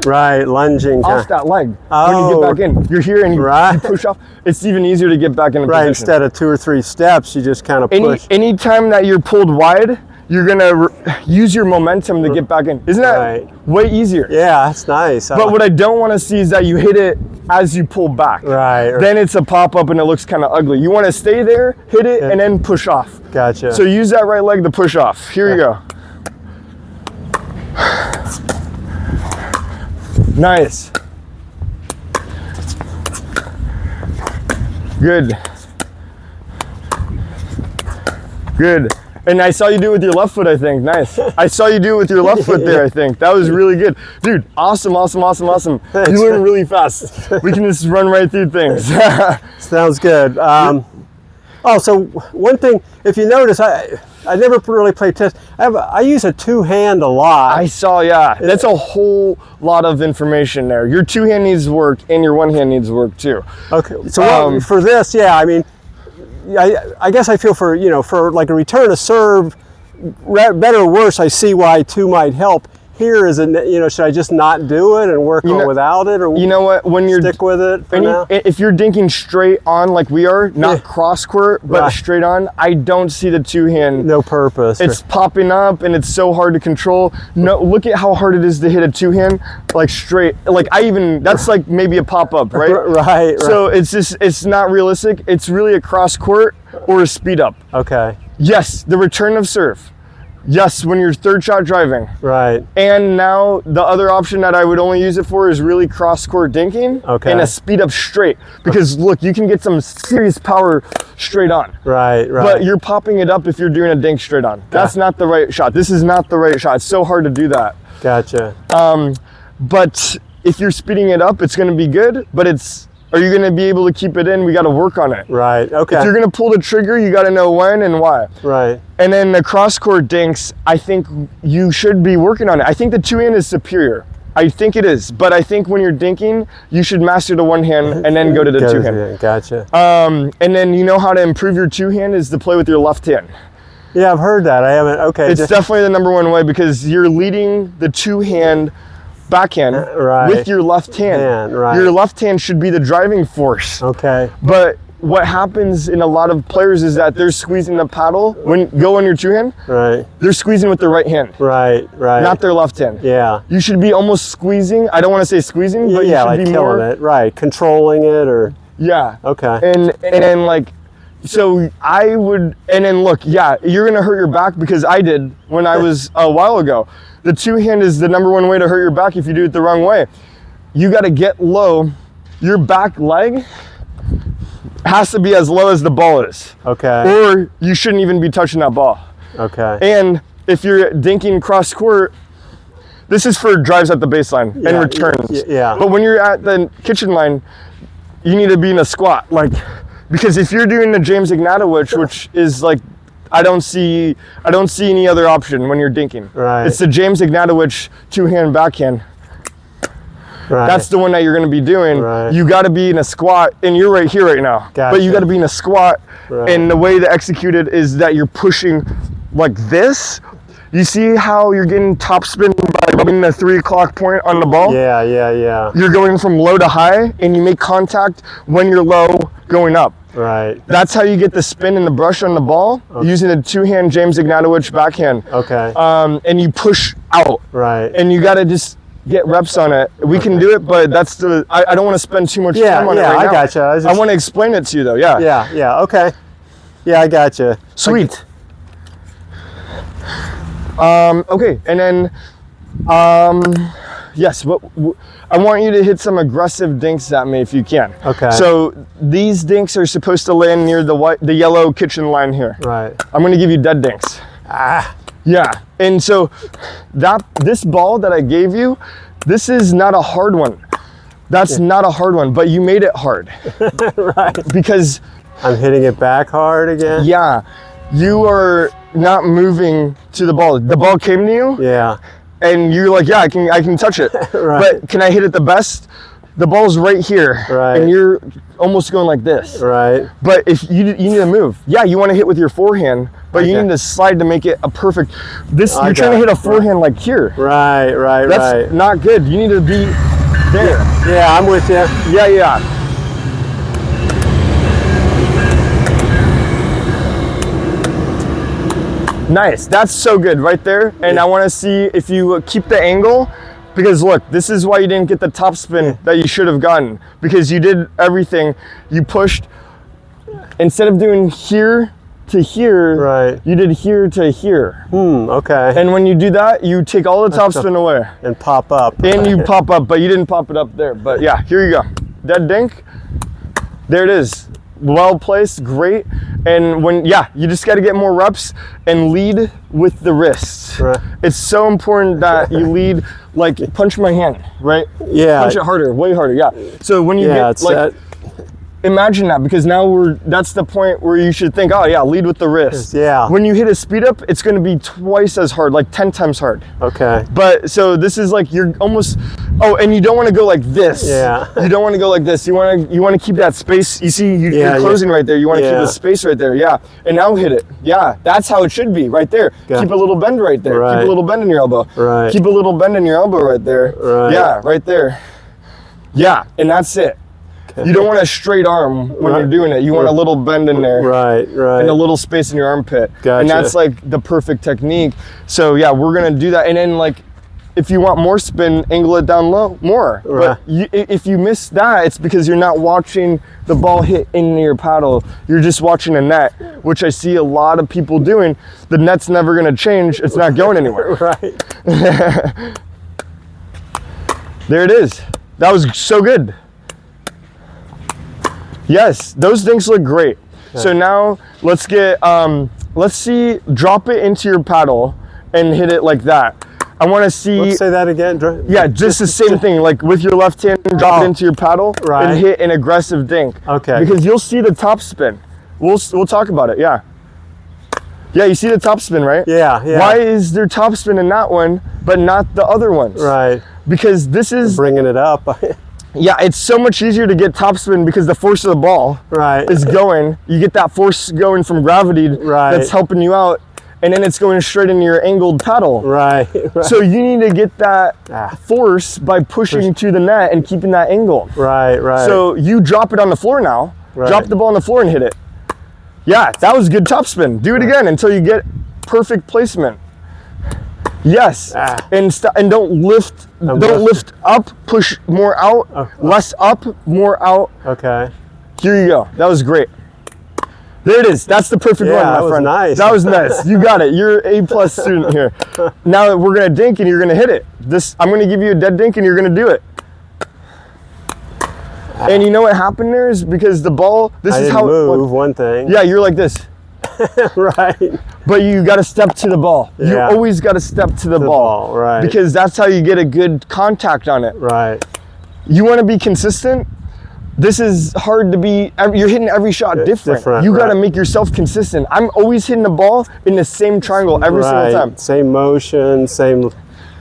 Speaker 1: Right, lunging.
Speaker 2: off that leg. When
Speaker 1: Oh.
Speaker 2: you get back in, you're here and you push off. It's even easier to get back into
Speaker 1: Right,
Speaker 2: position.
Speaker 1: instead of 2 or 3 steps, you just kind of push.
Speaker 2: Anytime that you're pulled wide, you're gonna use your momentum to get back in. Isn't that way easier?
Speaker 1: Yeah, that's nice.
Speaker 2: But what I don't want to see is that you hit it as you pull back.
Speaker 1: Right.
Speaker 2: Then it's a pop-up and it looks kind of ugly. You want to stay there, hit it, and then push off.
Speaker 1: Gotcha.
Speaker 2: So use that right leg to push off. Here you go. Nice. Good. Good. And I saw you do it with your left foot, I think. Nice. I saw you do it with your left foot there, I think. That was really good. Dude, awesome, awesome, awesome, awesome.
Speaker 1: Thanks.
Speaker 2: You learn really fast. We can just run right through things.
Speaker 1: Sounds good. Oh, so one thing, if you notice, I never really play tennis. I use a 2-hand a lot.
Speaker 2: I saw, yeah. That's a whole lot of information there. Your 2-hand needs work and your 1-hand needs work too.
Speaker 1: Okay, so for this, yeah, I mean, I guess I feel for like a return to serve, better or worse, I see why 2 might help. here? Is it, you know, should I just not do it and work on without it, or
Speaker 2: you know what? When you're
Speaker 1: stick with it for now?
Speaker 2: If you're dinking straight on like we are, not cross squirt, but straight on, I don't see the two hand.
Speaker 1: No purpose.
Speaker 2: It's popping up and it's so hard to control. No, look at how hard it is to hit a two hand like straight. Like that's like maybe a pop up, right?
Speaker 1: Right.
Speaker 2: So it's not realistic. It's really a cross squirt or a speed up.
Speaker 1: Okay.
Speaker 2: Yes, the return of serve. Yes, when you're third shot driving.
Speaker 1: Right.
Speaker 2: And now the other option that I would only use it for is really cross court dinking and a speed up straight. Because look, you can get some serious power straight on.
Speaker 1: Right.
Speaker 2: But you're popping it up if you're doing a dink straight on. That's not the right shot. This is not the right shot. It's so hard to do that.
Speaker 1: Gotcha.
Speaker 2: But if you're speeding it up, it's going to be good. But are you going to be able to keep it in? We got to work on it.
Speaker 1: Right. Okay.
Speaker 2: If you're going to pull the trigger, you got to know when and why.
Speaker 1: Right.
Speaker 2: And then the cross court dinks, I think you should be working on it. I think the two hand is superior. I think it is, but I think when you're dinking, you should master the one hand and then go to the two hand.
Speaker 1: Gotcha.
Speaker 2: And then you know how to improve your two hand is to play with your left hand.
Speaker 1: Yeah, I've heard that. I haven't. Okay.
Speaker 2: It's definitely the number one way because you're leading the two hand backhand with your left hand. Your left hand should be the driving force.
Speaker 1: Okay.
Speaker 2: But what happens in a lot of players is that they're squeezing the paddle when go on your two hand.
Speaker 1: Right.
Speaker 2: They're squeezing with their right hand.
Speaker 1: Right.
Speaker 2: Not their left hand.
Speaker 1: Yeah.
Speaker 2: You should be almost squeezing. I don't want to say squeezing, but you should
Speaker 1: like
Speaker 2: be
Speaker 1: killing it. Right. Controlling it or.
Speaker 2: Yeah.
Speaker 1: Okay.
Speaker 2: And then like, so I would, and then look, you're gonna hurt your back because I did when I was a while ago. The two hand is the number one way to hurt your back if you do it the wrong way. You got to get low. Your back leg has to be as low as the ball is.
Speaker 1: Okay.
Speaker 2: Or you shouldn't even be touching that ball.
Speaker 1: Okay.
Speaker 2: And if you're dinking cross court, this is for drives at the baseline and returns.
Speaker 1: Yeah.
Speaker 2: But when you're at the kitchen line, you need to be in a squat. Like, because if you're doing the James Ignatowicz, which is like, I don't see any other option when you're dinking.
Speaker 1: Right.
Speaker 2: It's the James Ignatowicz two-hand backhand.
Speaker 1: Right.
Speaker 2: That's the one that you're going to be doing.
Speaker 1: Right.
Speaker 2: You got to be in a squat, and you're right here right now.
Speaker 1: Gotcha.
Speaker 2: But you got to be in a squat, and the way to execute it is that you're pushing like this. You see how you're getting top spin by rubbing the 3 o'clock point on the ball?
Speaker 1: Yeah.
Speaker 2: You're going from low to high, and you make contact when you're low going up.
Speaker 1: Right.
Speaker 2: That's how you get the spin and the brush on the ball using a two-hand James Ignatowicz backhand.
Speaker 1: Okay.
Speaker 2: And you push out.
Speaker 1: Right.
Speaker 2: And you got to just get reps on it. We can do it, but that's I don't want to spend too much time on it right now.
Speaker 1: I gotcha.
Speaker 2: I want to explain it to you though.
Speaker 1: Yeah. Okay. Yeah, I gotcha.
Speaker 2: Sweet. Okay, and then yes, but I want you to hit some aggressive dinks at me if you can.
Speaker 1: Okay.
Speaker 2: So these dinks are supposed to land near the yellow kitchen line here.
Speaker 1: Right.
Speaker 2: I'm gonna give you dead dinks. Yeah, and so this ball that I gave you, this is not a hard one. That's not a hard one, but you made it hard.
Speaker 1: Right.
Speaker 2: Because
Speaker 1: I'm hitting it back hard again.
Speaker 2: Yeah, you are not moving to the ball. The ball came to you.
Speaker 1: Yeah.
Speaker 2: And you're like, I can touch it.
Speaker 1: Right.
Speaker 2: But can I hit it the best? The ball's right here.
Speaker 1: Right.
Speaker 2: And you're almost going like this.
Speaker 1: Right.
Speaker 2: But if you need to move. Yeah, you want to hit with your forehand, but you need to slide to make it a perfect. You're trying to hit a forehand like here.
Speaker 1: Right.
Speaker 2: That's not good. You need to be there.
Speaker 1: Yeah, I'm with you.
Speaker 2: Yeah. Nice, that's so good right there. And I want to see if you keep the angle, because look, this is why you didn't get the top spin that you should have gotten, because you did everything. You pushed, instead of doing here to here,
Speaker 1: right,
Speaker 2: you did here to here.
Speaker 1: Okay.
Speaker 2: And when you do that, you take all the top spin away.
Speaker 1: And pop up.
Speaker 2: And you pop up, but you didn't pop it up there. But yeah, here you go. Dead dink. There it is. Well placed, great. And you just got to get more reps and lead with the wrists.
Speaker 1: Right.
Speaker 2: It's so important that you lead, like punch my hand, right?
Speaker 1: Yeah.
Speaker 2: Punch it harder, way harder, yeah. So when you get like, Imagine that, because now that's the point where you should think, oh yeah, lead with the wrist.
Speaker 1: Yeah.
Speaker 2: When you hit a speed up, it's going to be twice as hard, like 10 times hard.
Speaker 1: Okay.
Speaker 2: But so this is like you're almost, oh, and you don't want to go like this.
Speaker 1: Yeah.
Speaker 2: You don't want to go like this. You want to keep that space. You see, you're closing right there. You want to keep the space right there. Yeah. And now hit it. Yeah. That's how it should be right there.
Speaker 1: Got
Speaker 2: Keep a little bend right there.
Speaker 1: Right.
Speaker 2: Keep a little bend in your elbow.
Speaker 1: Right.
Speaker 2: Keep a little bend in your elbow right there.
Speaker 1: Right.
Speaker 2: Yeah. Right there. Yeah. And that's it. You don't want a straight arm when you're doing it. You want a little bend in there.
Speaker 1: Right, right.
Speaker 2: And a little space in your armpit.
Speaker 1: Gotcha.
Speaker 2: And that's like the perfect technique. So yeah, we're gonna do that. And then like, if you want more spin, angle it down low more.
Speaker 1: Right.
Speaker 2: But if you miss that, it's because you're not watching the ball hit into your paddle. You're just watching a net, which I see a lot of people doing. The net's never gonna change. It's not going anywhere.
Speaker 1: Right.
Speaker 2: There it is. That was so good. Yes, those things look great. Okay. So now let's get, let's see, drop it into your paddle and hit it like that. I want to see.
Speaker 1: Let's say that again.
Speaker 2: Yeah, just the same thing. Like with your left hand, drop it into your paddle and hit an aggressive dink.
Speaker 1: Okay.
Speaker 2: Because you'll see the top spin. We'll talk about it. Yeah. Yeah, you see the top spin, right?
Speaker 1: Yeah, yeah.
Speaker 2: Why is there top spin in that one, but not the other ones?
Speaker 1: Right.
Speaker 2: Because this is
Speaker 1: bringing it up.
Speaker 2: Yeah, it's so much easier to get topspin because the force of the ball is going. You get that force going from gravity that's helping you out, and then it's going straight into your angled paddle.
Speaker 1: Right.
Speaker 2: So you need to get that force by pushing to the net and keeping that angle.
Speaker 1: Right, right.
Speaker 2: So you drop it on the floor now. Right. Drop the ball on the floor and hit it. Yeah, that was good topspin. Do it again until you get perfect placement. Yes, and don't lift. Don't lift up. Push more out. Less up. More out.
Speaker 1: Okay.
Speaker 2: Here you go. That was great. There it is. That's the perfect one, my friend.
Speaker 1: Nice.
Speaker 2: That was nice. You got it. You're an A+ student here. Now we're gonna dink and you're gonna hit it. I'm gonna give you a dead dink and you're gonna do it. And you know what happened there is because the ball. This is how.
Speaker 1: Move one thing.
Speaker 2: Yeah, you're like this.
Speaker 1: Right.
Speaker 2: But you got to step to the ball. Yeah. You always got to step to the ball.
Speaker 1: Right.
Speaker 2: Because that's how you get a good contact on it.
Speaker 1: Right.
Speaker 2: You want to be consistent. This is hard to be. You're hitting every shot different. You got to make yourself consistent. I'm always hitting the ball in the same triangle every single time.
Speaker 1: Same motion, same.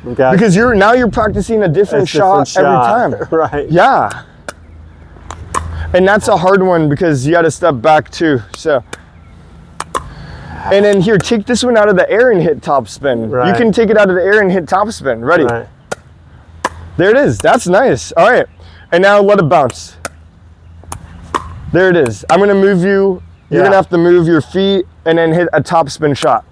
Speaker 2: Because you're practicing a different shot every time.
Speaker 1: Right.
Speaker 2: Yeah. And that's a hard one because you got to step back too. So. And then here, take this one out of the air and hit top spin. Right. You can take it out of the air and hit top spin. Ready? Right. There it is. That's nice. All right. And now let it bounce. There it is. I'm going to move you. You're going to have to move your feet and then hit a top spin shot.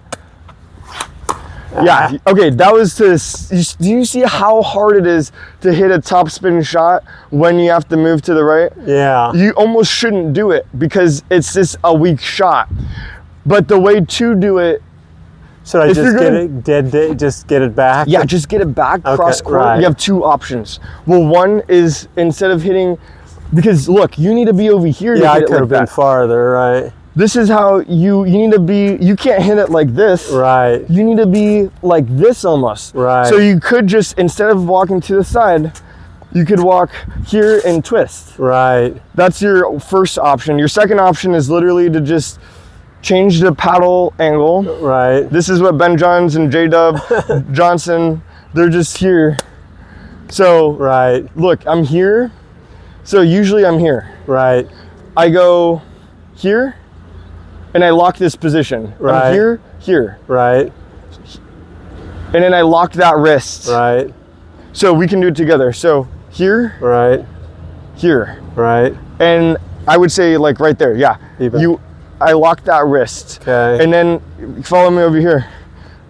Speaker 2: Yeah. Okay. That was do you see how hard it is to hit a top spin shot when you have to move to the right?
Speaker 1: Yeah.
Speaker 2: You almost shouldn't do it because it's just a weak shot. But the way to do it,
Speaker 1: should I just get it just get it back?
Speaker 2: Yeah, just get it back, cross court.
Speaker 1: Right.
Speaker 2: You have two options. Well, one is instead of hitting, because look, you need to be over here to hit it like that. Yeah, I could have been
Speaker 1: farther, right?
Speaker 2: This is how you need to be. You can't hit it like this.
Speaker 1: Right.
Speaker 2: You need to be like this almost.
Speaker 1: Right.
Speaker 2: So you could just, instead of walking to the side, you could walk here and twist.
Speaker 1: Right.
Speaker 2: That's your first option. Your second option is literally to just change the paddle angle.
Speaker 1: Right.
Speaker 2: This is what Ben Johns and J-Dub Johnson, they're just here. So, look, I'm here. So usually I'm here.
Speaker 1: Right.
Speaker 2: I go here and I lock this position.
Speaker 1: Right.
Speaker 2: I'm here.
Speaker 1: Right.
Speaker 2: And then I lock that wrist.
Speaker 1: Right.
Speaker 2: So we can do it together. So here.
Speaker 1: Right.
Speaker 2: Here.
Speaker 1: Right.
Speaker 2: And I would say like right there. Yeah. I lock that wrist.
Speaker 1: Okay.
Speaker 2: And then follow me over here.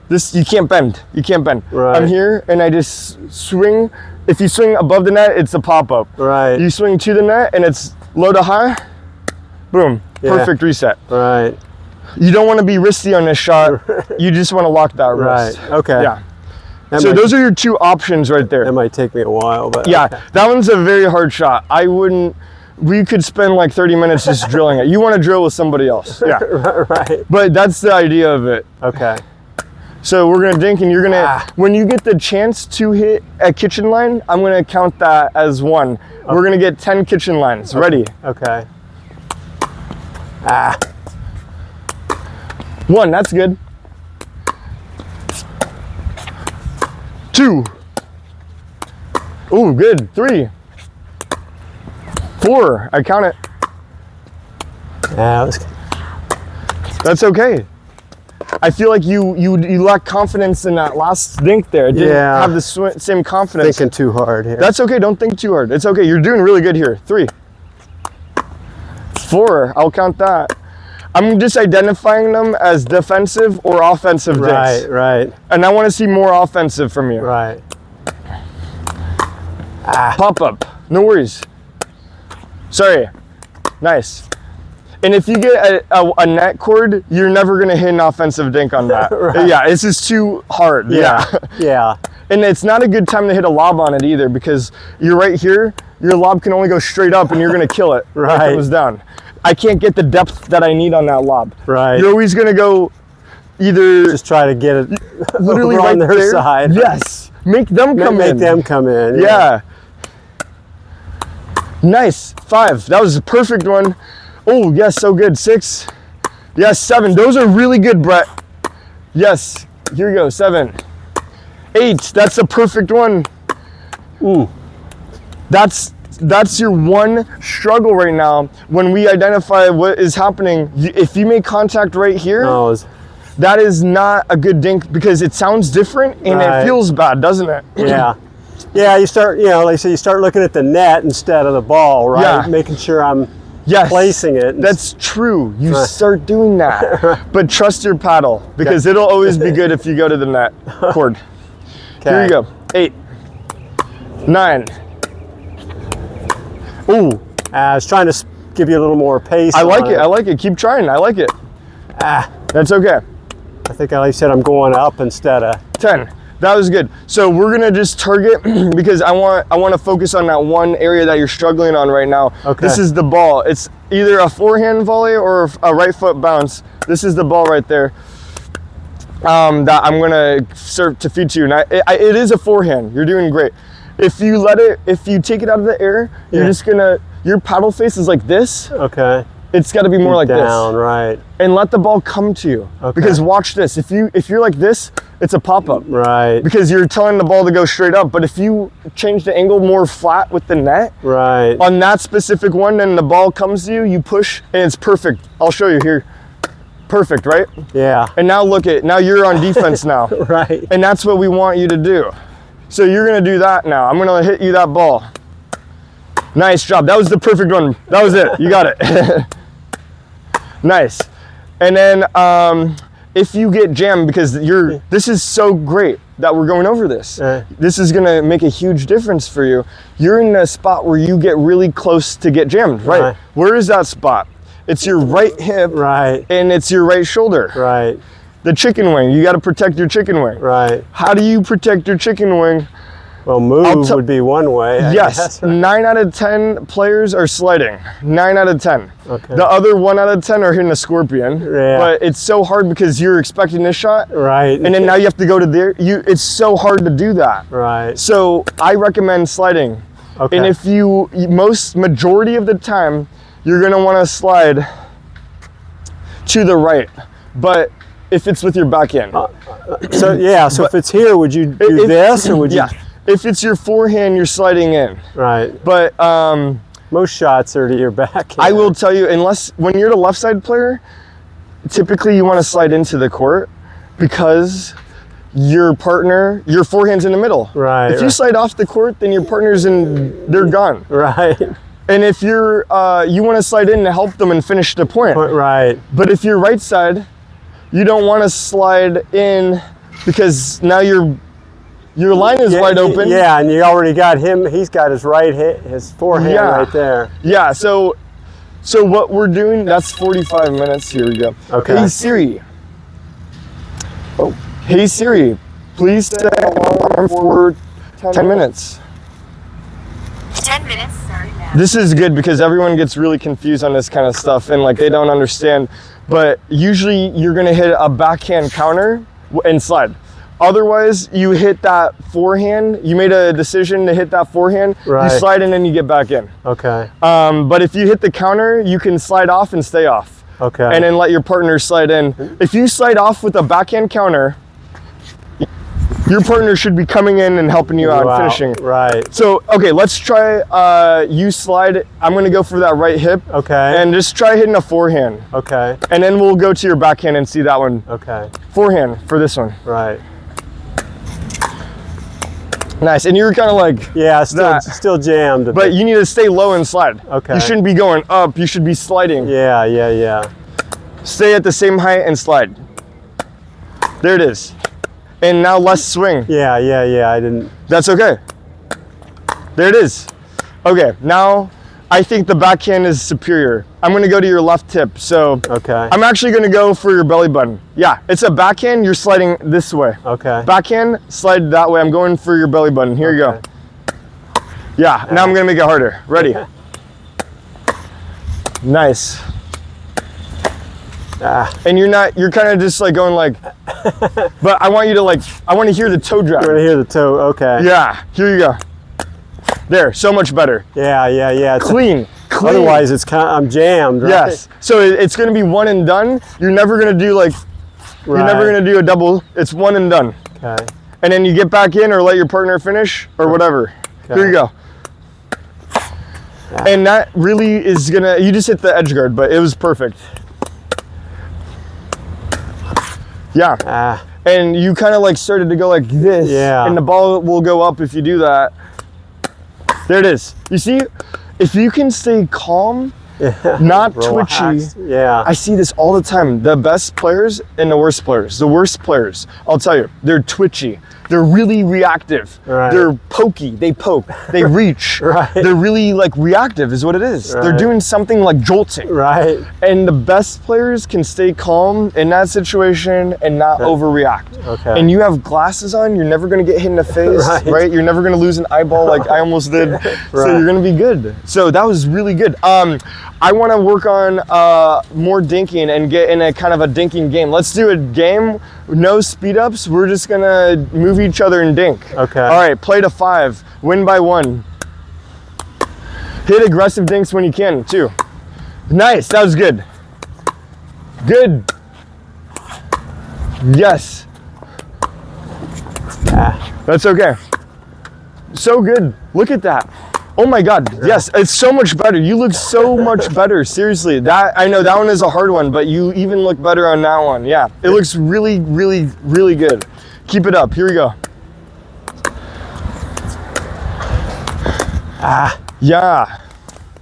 Speaker 2: You can't bend. You can't bend.
Speaker 1: Right.
Speaker 2: I'm here and I just swing. If you swing above the net, it's a pop-up.
Speaker 1: Right.
Speaker 2: You swing to the net and it's low to high. Boom. Yeah. Perfect reset.
Speaker 1: Right.
Speaker 2: You don't want to be risky on this shot. You just want to lock that wrist.
Speaker 1: Right. Okay.
Speaker 2: Yeah. So those are your two options right there.
Speaker 1: That might take me a while, but
Speaker 2: yeah, that one's a very hard shot. We could spend like 30 minutes just drilling it. You want to drill with somebody else. Yeah.
Speaker 1: Right.
Speaker 2: But that's the idea of it.
Speaker 1: Okay.
Speaker 2: So we're gonna dink and you're gonna, when you get the chance to hit a kitchen line, I'm gonna count that as one. Okay. We're gonna get 10 kitchen lines. Ready?
Speaker 1: Okay. Ah.
Speaker 2: 1, that's good. 2. Ooh, good. 3. 4, I count it.
Speaker 1: Yeah,
Speaker 2: That's okay. I feel like you lack confidence in that last dink there. It didn't have the same confidence.
Speaker 1: thinking too hard here.
Speaker 2: That's okay, don't think too hard. It's okay, you're doing really good here. 3. 4, I'll count that. I'm just identifying them as defensive or offensive dinks.
Speaker 1: Right.
Speaker 2: And I want to see more offensive from you.
Speaker 1: Right.
Speaker 2: Pop up, no worries. Sorry, nice. And if you get a net cord, you're never gonna hit an offensive dink on that.
Speaker 1: Right.
Speaker 2: Yeah, it's just too hard.
Speaker 1: Yeah.
Speaker 2: And it's not a good time to hit a lob on it either, because you're right here, your lob can only go straight up and you're gonna kill it if
Speaker 1: Right.
Speaker 2: it was down. I can't get the depth that I need on that lob.
Speaker 1: Right.
Speaker 2: You're always gonna go either
Speaker 1: Just try to get it
Speaker 2: literally
Speaker 1: over
Speaker 2: right
Speaker 1: on their
Speaker 2: there.
Speaker 1: side.
Speaker 2: Yes. Make them come in.
Speaker 1: Make them come in.
Speaker 2: Yeah. Nice. 5. That was a perfect one. Oh, yes, so good. 6. Yes, 7. Those are really good, Brett. Yes. Here we go. 7. 8. That's a perfect one.
Speaker 1: Ooh.
Speaker 2: That's your one struggle right now. When we identify what is happening, if you make contact right here,
Speaker 1: No,
Speaker 2: that is not a good dink, because it sounds different and
Speaker 1: Right.
Speaker 2: it feels bad, doesn't it?
Speaker 1: yeah. Yeah, you start, like I say, you start looking at the net instead of the ball, right?
Speaker 2: Yeah.
Speaker 1: Making sure I'm
Speaker 2: Yes.
Speaker 1: placing it.
Speaker 2: That's true. You start doing that. But trust your paddle, because it'll always be good if you go to the net cord. Here you go. 8. 9. Ooh,
Speaker 1: I was trying to give you a little more pace.
Speaker 2: I
Speaker 1: on
Speaker 2: like it. I like it. Keep trying. I like it. That's okay.
Speaker 1: I think, like I said, I'm going up instead of.
Speaker 2: 10. That was good. So we're gonna just target because I want to focus on that one area that you're struggling on right now.
Speaker 1: Okay.
Speaker 2: This is the ball. It's either a forehand volley or a right foot bounce. This is the ball right there. That I'm gonna serve to feed to you. And it is a forehand. You're doing great. If you take it out of the air, you're just gonna, your paddle face is like this.
Speaker 1: Okay.
Speaker 2: It's got to be more like
Speaker 1: Down,
Speaker 2: this.
Speaker 1: right.
Speaker 2: And let the ball come to you.
Speaker 1: Okay.
Speaker 2: Because watch this. If you're like this, it's a pop-up.
Speaker 1: Right.
Speaker 2: Because you're telling the ball to go straight up. But if you change the angle more flat with the net,
Speaker 1: Right.
Speaker 2: on that specific one, then the ball comes to you, you push, and it's perfect. I'll show you here. Perfect, right?
Speaker 1: Yeah.
Speaker 2: And now now you're on defense now.
Speaker 1: Right.
Speaker 2: And that's what we want you to do. So you're gonna do that now. I'm gonna hit you that ball. Nice job. That was the perfect one. That was it. You got it. Nice. And then if you get jammed, because this is so great that we're going over this. This is gonna make a huge difference for you. You're in a spot where you get really close to get jammed, right? Where is that spot? It's your right hip,
Speaker 1: Right.
Speaker 2: and it's your right shoulder.
Speaker 1: Right.
Speaker 2: The chicken wing. You got to protect your chicken wing.
Speaker 1: Right.
Speaker 2: How do you protect your chicken wing?
Speaker 1: Well, move would be one way. I
Speaker 2: Yes,
Speaker 1: guess.
Speaker 2: 9 out of 10 players are sliding. 9 out of 10.
Speaker 1: Okay.
Speaker 2: The other 1 out of 10 are hitting a scorpion.
Speaker 1: Yeah.
Speaker 2: But it's so hard because you're expecting this shot,
Speaker 1: Right.
Speaker 2: and then now you have to go to there. It's so hard to do that.
Speaker 1: Right.
Speaker 2: So I recommend sliding.
Speaker 1: Okay.
Speaker 2: And if majority of the time, you're gonna want to slide to the right, but if it's with your backhand.
Speaker 1: So yeah. So if it's here, would you do this, or would you?
Speaker 2: Yeah. If it's your forehand, you're sliding in.
Speaker 1: Right.
Speaker 2: But
Speaker 1: Most shots are to your back.
Speaker 2: I will tell you, when you're the left side player, typically you want to slide into the court because your forehand's in the middle.
Speaker 1: Right.
Speaker 2: If you slide off the court, then your partner's they're gone.
Speaker 1: Right.
Speaker 2: And if you want to slide in to help them and finish the point.
Speaker 1: Right.
Speaker 2: But if you're right side, you don't want to slide in because now your line is wide open.
Speaker 1: Yeah, and you already got him. He's got his his forehand right there.
Speaker 2: Yeah. So what we're doing? That's 45 minutes. Here we go.
Speaker 1: Okay.
Speaker 2: Hey Siri. Oh. Hey Siri. Please set an alarm for 10 minutes.
Speaker 3: 10 minutes, sorry now.
Speaker 2: This is good because everyone gets really confused on this kind of stuff and like they don't understand. But usually you're gonna hit a backhand counter and slide. Otherwise, you hit that forehand. You made a decision to hit that forehand.
Speaker 1: Right.
Speaker 2: You slide in and you get back in.
Speaker 1: Okay.
Speaker 2: But if you hit the counter, you can slide off and stay off.
Speaker 1: Okay.
Speaker 2: and then let your partner slide in. If you slide off with a backhand counter, your partner should be coming in and helping you out and finishing.
Speaker 1: Right.
Speaker 2: So, okay, let's try, you slide, I'm gonna go for that right hip.
Speaker 1: Okay.
Speaker 2: And just try hitting a forehand.
Speaker 1: Okay.
Speaker 2: And then we'll go to your backhand and see that one.
Speaker 1: Okay.
Speaker 2: Forehand for this one.
Speaker 1: Right.
Speaker 2: Nice, and you were kind of like,
Speaker 1: Yeah, still jammed.
Speaker 2: but you need to stay low and slide.
Speaker 1: Okay.
Speaker 2: You shouldn't be going up, you should be sliding.
Speaker 1: Yeah.
Speaker 2: Stay at the same height and slide. There it is. And now less swing.
Speaker 1: Yeah. I didn't.
Speaker 2: That's okay. There it is. Okay, now I think the backhand is superior. I'm gonna go to your left tip. So
Speaker 1: Okay.
Speaker 2: I'm actually gonna go for your belly button. Yeah, it's a backhand, you're sliding this way.
Speaker 1: Okay.
Speaker 2: Backhand, slide that way. I'm going for your belly button. Here you go. Yeah, now I'm gonna make it harder. Ready? Nice. And you're kind of just like going like, but I want you to like, I want to hear the toe drop.
Speaker 1: You're gonna hear the toe. Okay.
Speaker 2: Yeah, here you go. There, so much better.
Speaker 1: Yeah. It's-
Speaker 2: Clean.
Speaker 1: Otherwise, I'm jammed. Right?
Speaker 2: Yes. So it's gonna be one and done. You're never gonna do like, you're never gonna do a double. It's one and done.
Speaker 1: Okay.
Speaker 2: And then you get back in or let your partner finish or whatever.
Speaker 1: Okay.
Speaker 2: Here you go. And that really is gonna, you just hit the edge guard, but it was perfect. Yeah. And you kind of like started to go like this.
Speaker 1: Yeah.
Speaker 2: And the ball will go up if you do that. There it is. You see, if you can stay calm, not twitchy.
Speaker 1: Yeah.
Speaker 2: I see this all the time. The best players and the worst players. The worst players, I'll tell you, they're twitchy. They're really reactive.
Speaker 1: Right.
Speaker 2: They're pokey. They poke. They reach.
Speaker 1: Right.
Speaker 2: They're really like reactive is what it is. They're
Speaker 1: Right.
Speaker 2: doing something like jolting.
Speaker 1: Right.
Speaker 2: And the best players can stay calm in that situation and not overreact.
Speaker 1: Okay.
Speaker 2: And you have glasses on, you're never gonna get hit in the face,
Speaker 1: Right.
Speaker 2: right? You're never gonna lose an eyeball like I almost did. So
Speaker 1: Right.
Speaker 2: you're gonna be good. So that was really good. I wanna work on more dinking and get in a kind of a dinking game. Let's do a game, no speed ups. We're just gonna move each other and dink.
Speaker 1: Okay.
Speaker 2: All right, play to 5, win by 1. Hit aggressive dinks when you can too. Nice, that was good. Good. Yes. That's okay. So good. Look at that. Oh my God. Yes, it's so much better. You look so much better. Seriously. That I know that one is a hard one, but you even look better on that one. Yeah. It looks really, really, really good. Keep it up. Here we go. Yeah.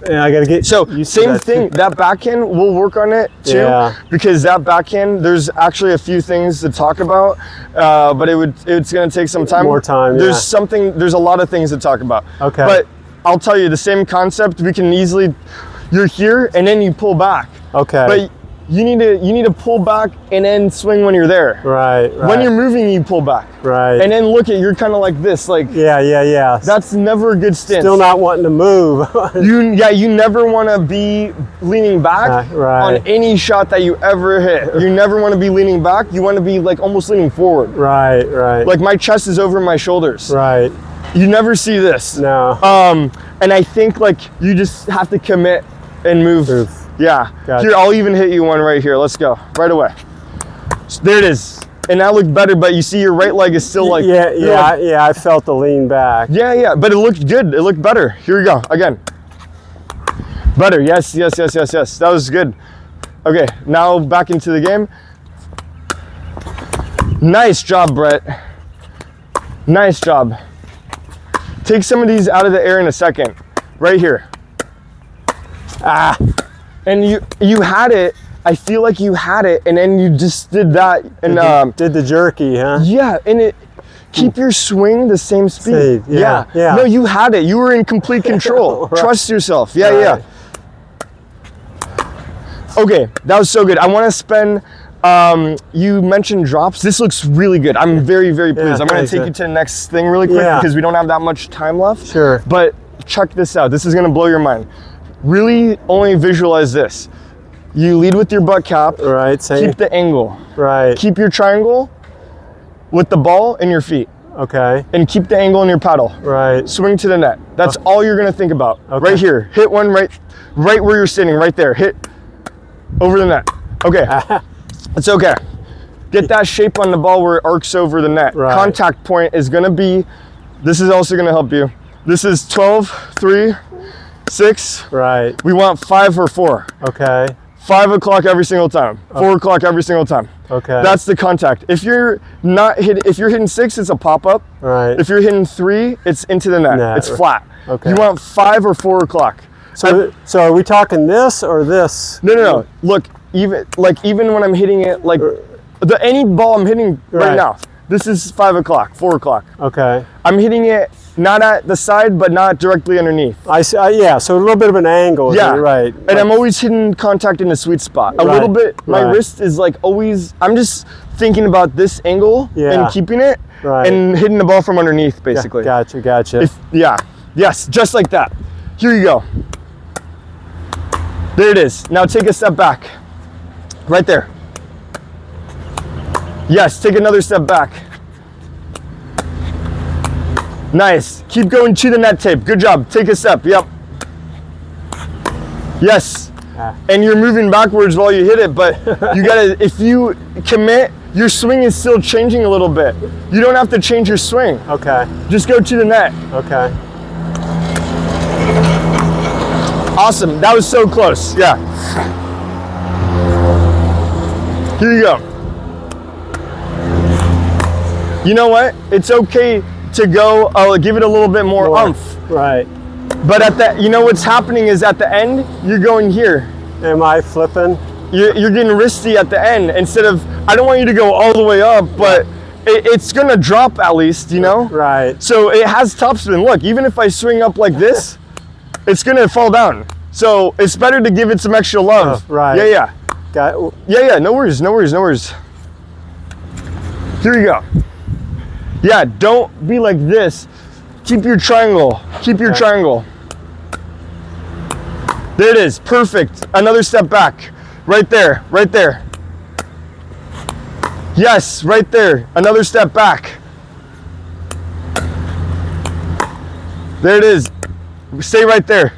Speaker 1: Yeah, I gotta get
Speaker 2: So
Speaker 1: used to
Speaker 2: same
Speaker 1: that
Speaker 2: thing,
Speaker 1: too.
Speaker 2: that backhand, we'll work on it too.
Speaker 1: Yeah.
Speaker 2: Because that backhand, there's actually a few things to talk about, but it's gonna take some time.
Speaker 1: More time,
Speaker 2: There's
Speaker 1: yeah.
Speaker 2: there's a lot of things to talk about.
Speaker 1: Okay.
Speaker 2: But I'll tell you the same concept, we can easily, you're here and then you pull back.
Speaker 1: Okay.
Speaker 2: But you need to pull back and then swing when you're there.
Speaker 1: Right.
Speaker 2: When you're moving, you pull back.
Speaker 1: Right.
Speaker 2: And then look at, you're kind of like this, like,
Speaker 1: Yeah.
Speaker 2: that's never a good stance.
Speaker 1: Still not wanting to move.
Speaker 2: You never want to be leaning back
Speaker 1: Right.
Speaker 2: on any shot that you ever hit. You never want to be leaning back. You want to be like almost leaning forward.
Speaker 1: Right.
Speaker 2: Like my chest is over my shoulders.
Speaker 1: Right.
Speaker 2: You never see this.
Speaker 1: No.
Speaker 2: And I think like you just have to commit and move. Yeah.
Speaker 1: Gotcha.
Speaker 2: Here, I'll even hit you one right here. Let's go. Right away. So there it is. And that looked better, but you see your right leg is still like,
Speaker 1: I felt the lean back.
Speaker 2: yeah, but it looked good. It looked better. Here we go, again. Better, yes. That was good. Okay, now back into the game. Nice job, Brett. Nice job. Take some of these out of the air in a second. Right here. And you had it. I feel like you had it, and then you just did that, and
Speaker 1: Did the jerky, huh?
Speaker 2: yeah, and keep your swing the same speed.
Speaker 1: Yeah.
Speaker 2: No, you had it. You were in complete control.
Speaker 1: Right.
Speaker 2: Trust yourself. Yeah.
Speaker 1: Right.
Speaker 2: Okay, that was so good. I want to spend. You mentioned drops. This looks really good. I'm very, very pleased. I'm going
Speaker 1: thanks,
Speaker 2: to take
Speaker 1: man.
Speaker 2: you to the next thing really quick
Speaker 1: Yeah.
Speaker 2: because we don't have that much time left.
Speaker 1: Sure.
Speaker 2: But check this out. This is going to blow your mind. Really, only visualize this. You lead with your butt cap.
Speaker 1: Right. Same.
Speaker 2: Keep the angle.
Speaker 1: Right.
Speaker 2: Keep your triangle with the ball in your feet.
Speaker 1: Okay.
Speaker 2: And keep the angle in your paddle.
Speaker 1: Right.
Speaker 2: Swing to the net. That's all you're gonna think about.
Speaker 1: Okay.
Speaker 2: Right here. Hit one right where you're sitting, right there. Hit. over the net. Okay, it's okay. Get that shape on the ball where it arcs over the net.
Speaker 1: Right.
Speaker 2: Contact point is gonna be, this is also gonna help you. This is 12, 3, 6.
Speaker 1: Right.
Speaker 2: We want 5 or 4.
Speaker 1: Okay.
Speaker 2: 5 o'clock every single time. 4 o'clock every single time.
Speaker 1: Okay.
Speaker 2: That's the contact. If you're hitting 6, it's a pop-up.
Speaker 1: Right.
Speaker 2: If you're hitting 3, it's into the net.
Speaker 1: Net.
Speaker 2: It's flat.
Speaker 1: Okay.
Speaker 2: You want 5 or 4 o'clock.
Speaker 1: So are we talking this or this?
Speaker 2: No. Look, even when I'm hitting it, like any ball I'm hitting right
Speaker 1: Right.
Speaker 2: now, this is 5 o'clock, 4 o'clock.
Speaker 1: Okay.
Speaker 2: I'm hitting it not at the side, but not directly underneath.
Speaker 1: I see. Yeah. So a little bit of an angle.
Speaker 2: Yeah,
Speaker 1: Right.
Speaker 2: And I'm always hitting contact in a sweet spot. A
Speaker 1: Right,
Speaker 2: little bit. My
Speaker 1: right.
Speaker 2: wrist is like always. I'm just thinking about this angle
Speaker 1: Yeah.
Speaker 2: and keeping it,
Speaker 1: Right.
Speaker 2: and hitting the ball from underneath, basically.
Speaker 1: Gotcha.
Speaker 2: Yes, just like that. Here you go. There it is. Now take a step back. Right there. Yes, take another step back. Nice. Keep going to the net tape. Good job. Take a step. Yep. Yes. And you're moving backwards while you hit it, but you gotta, if you commit, your swing is still changing a little bit. You don't have to change your swing.
Speaker 1: Okay.
Speaker 2: Just go to the net.
Speaker 1: Okay.
Speaker 2: Awesome. That was so close. Yeah. Here you go. You know what? It's okay to go, give it a little bit more oomph.
Speaker 1: Right.
Speaker 2: But you know what's happening is at the end, you're going here.
Speaker 1: Am I flipping?
Speaker 2: You're getting wristy at the end instead of, I don't want you to go all the way up, but it's gonna drop at least, you know?
Speaker 1: Right.
Speaker 2: So it has topspin. Look, even if I swing up like this, it's gonna fall down. So it's better to give it some extra love.
Speaker 1: Right.
Speaker 2: Yeah.
Speaker 1: Got.
Speaker 2: Yeah, no worries. Here you go. Yeah, don't be like this. Keep your triangle. There it is, perfect. Another step back. Right there. Yes, right there. Another step back. There it is. Stay right there.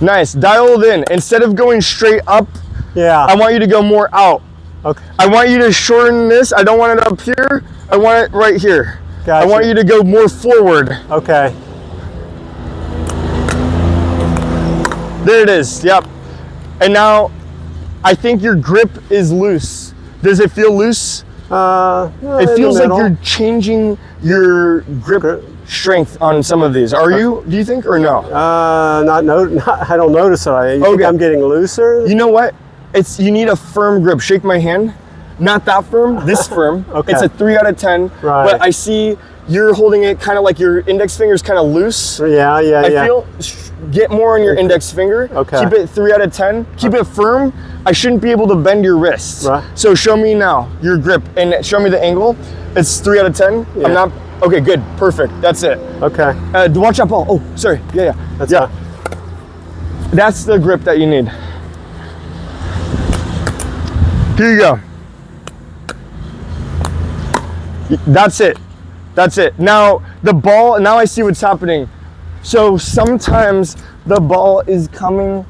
Speaker 2: Nice, dial it in. Instead of going straight up,
Speaker 1: Yeah.
Speaker 2: I want you to go more out.
Speaker 1: Okay.
Speaker 2: I want you to shorten this. I don't want it up here. I want it right here.
Speaker 1: Gotcha.
Speaker 2: I want you to go more forward.
Speaker 1: Okay.
Speaker 2: There it is. Yep. And now, I think your grip is loose. Does it feel loose? It feels like you're changing your grip strength on some of these. Are you? Do you think or no?
Speaker 1: I don't notice it. You think
Speaker 2: Okay.
Speaker 1: I'm getting looser?
Speaker 2: You know what? You need a firm grip. Shake my hand. Not that firm. This firm.
Speaker 1: Okay.
Speaker 2: It's a 3 out of 10.
Speaker 1: Right.
Speaker 2: But I see you're holding it kind of like your index finger's kind of loose.
Speaker 1: Yeah.
Speaker 2: I feel get more on your index finger.
Speaker 1: Okay.
Speaker 2: Keep it 3 out of 10. Keep it firm. I shouldn't be able to bend your wrists.
Speaker 1: Right.
Speaker 2: So show me now your grip and show me the angle. It's 3 out of 10.
Speaker 1: Yeah.
Speaker 2: I'm not. Okay, good, perfect. That's it.
Speaker 1: Okay.
Speaker 2: Watch that ball. Oh, sorry. Yeah.
Speaker 1: That's
Speaker 2: yeah.
Speaker 1: fine.
Speaker 2: That's the grip that you need. Here you go. That's it. Now the ball, now I see what's happening. So sometimes the ball is coming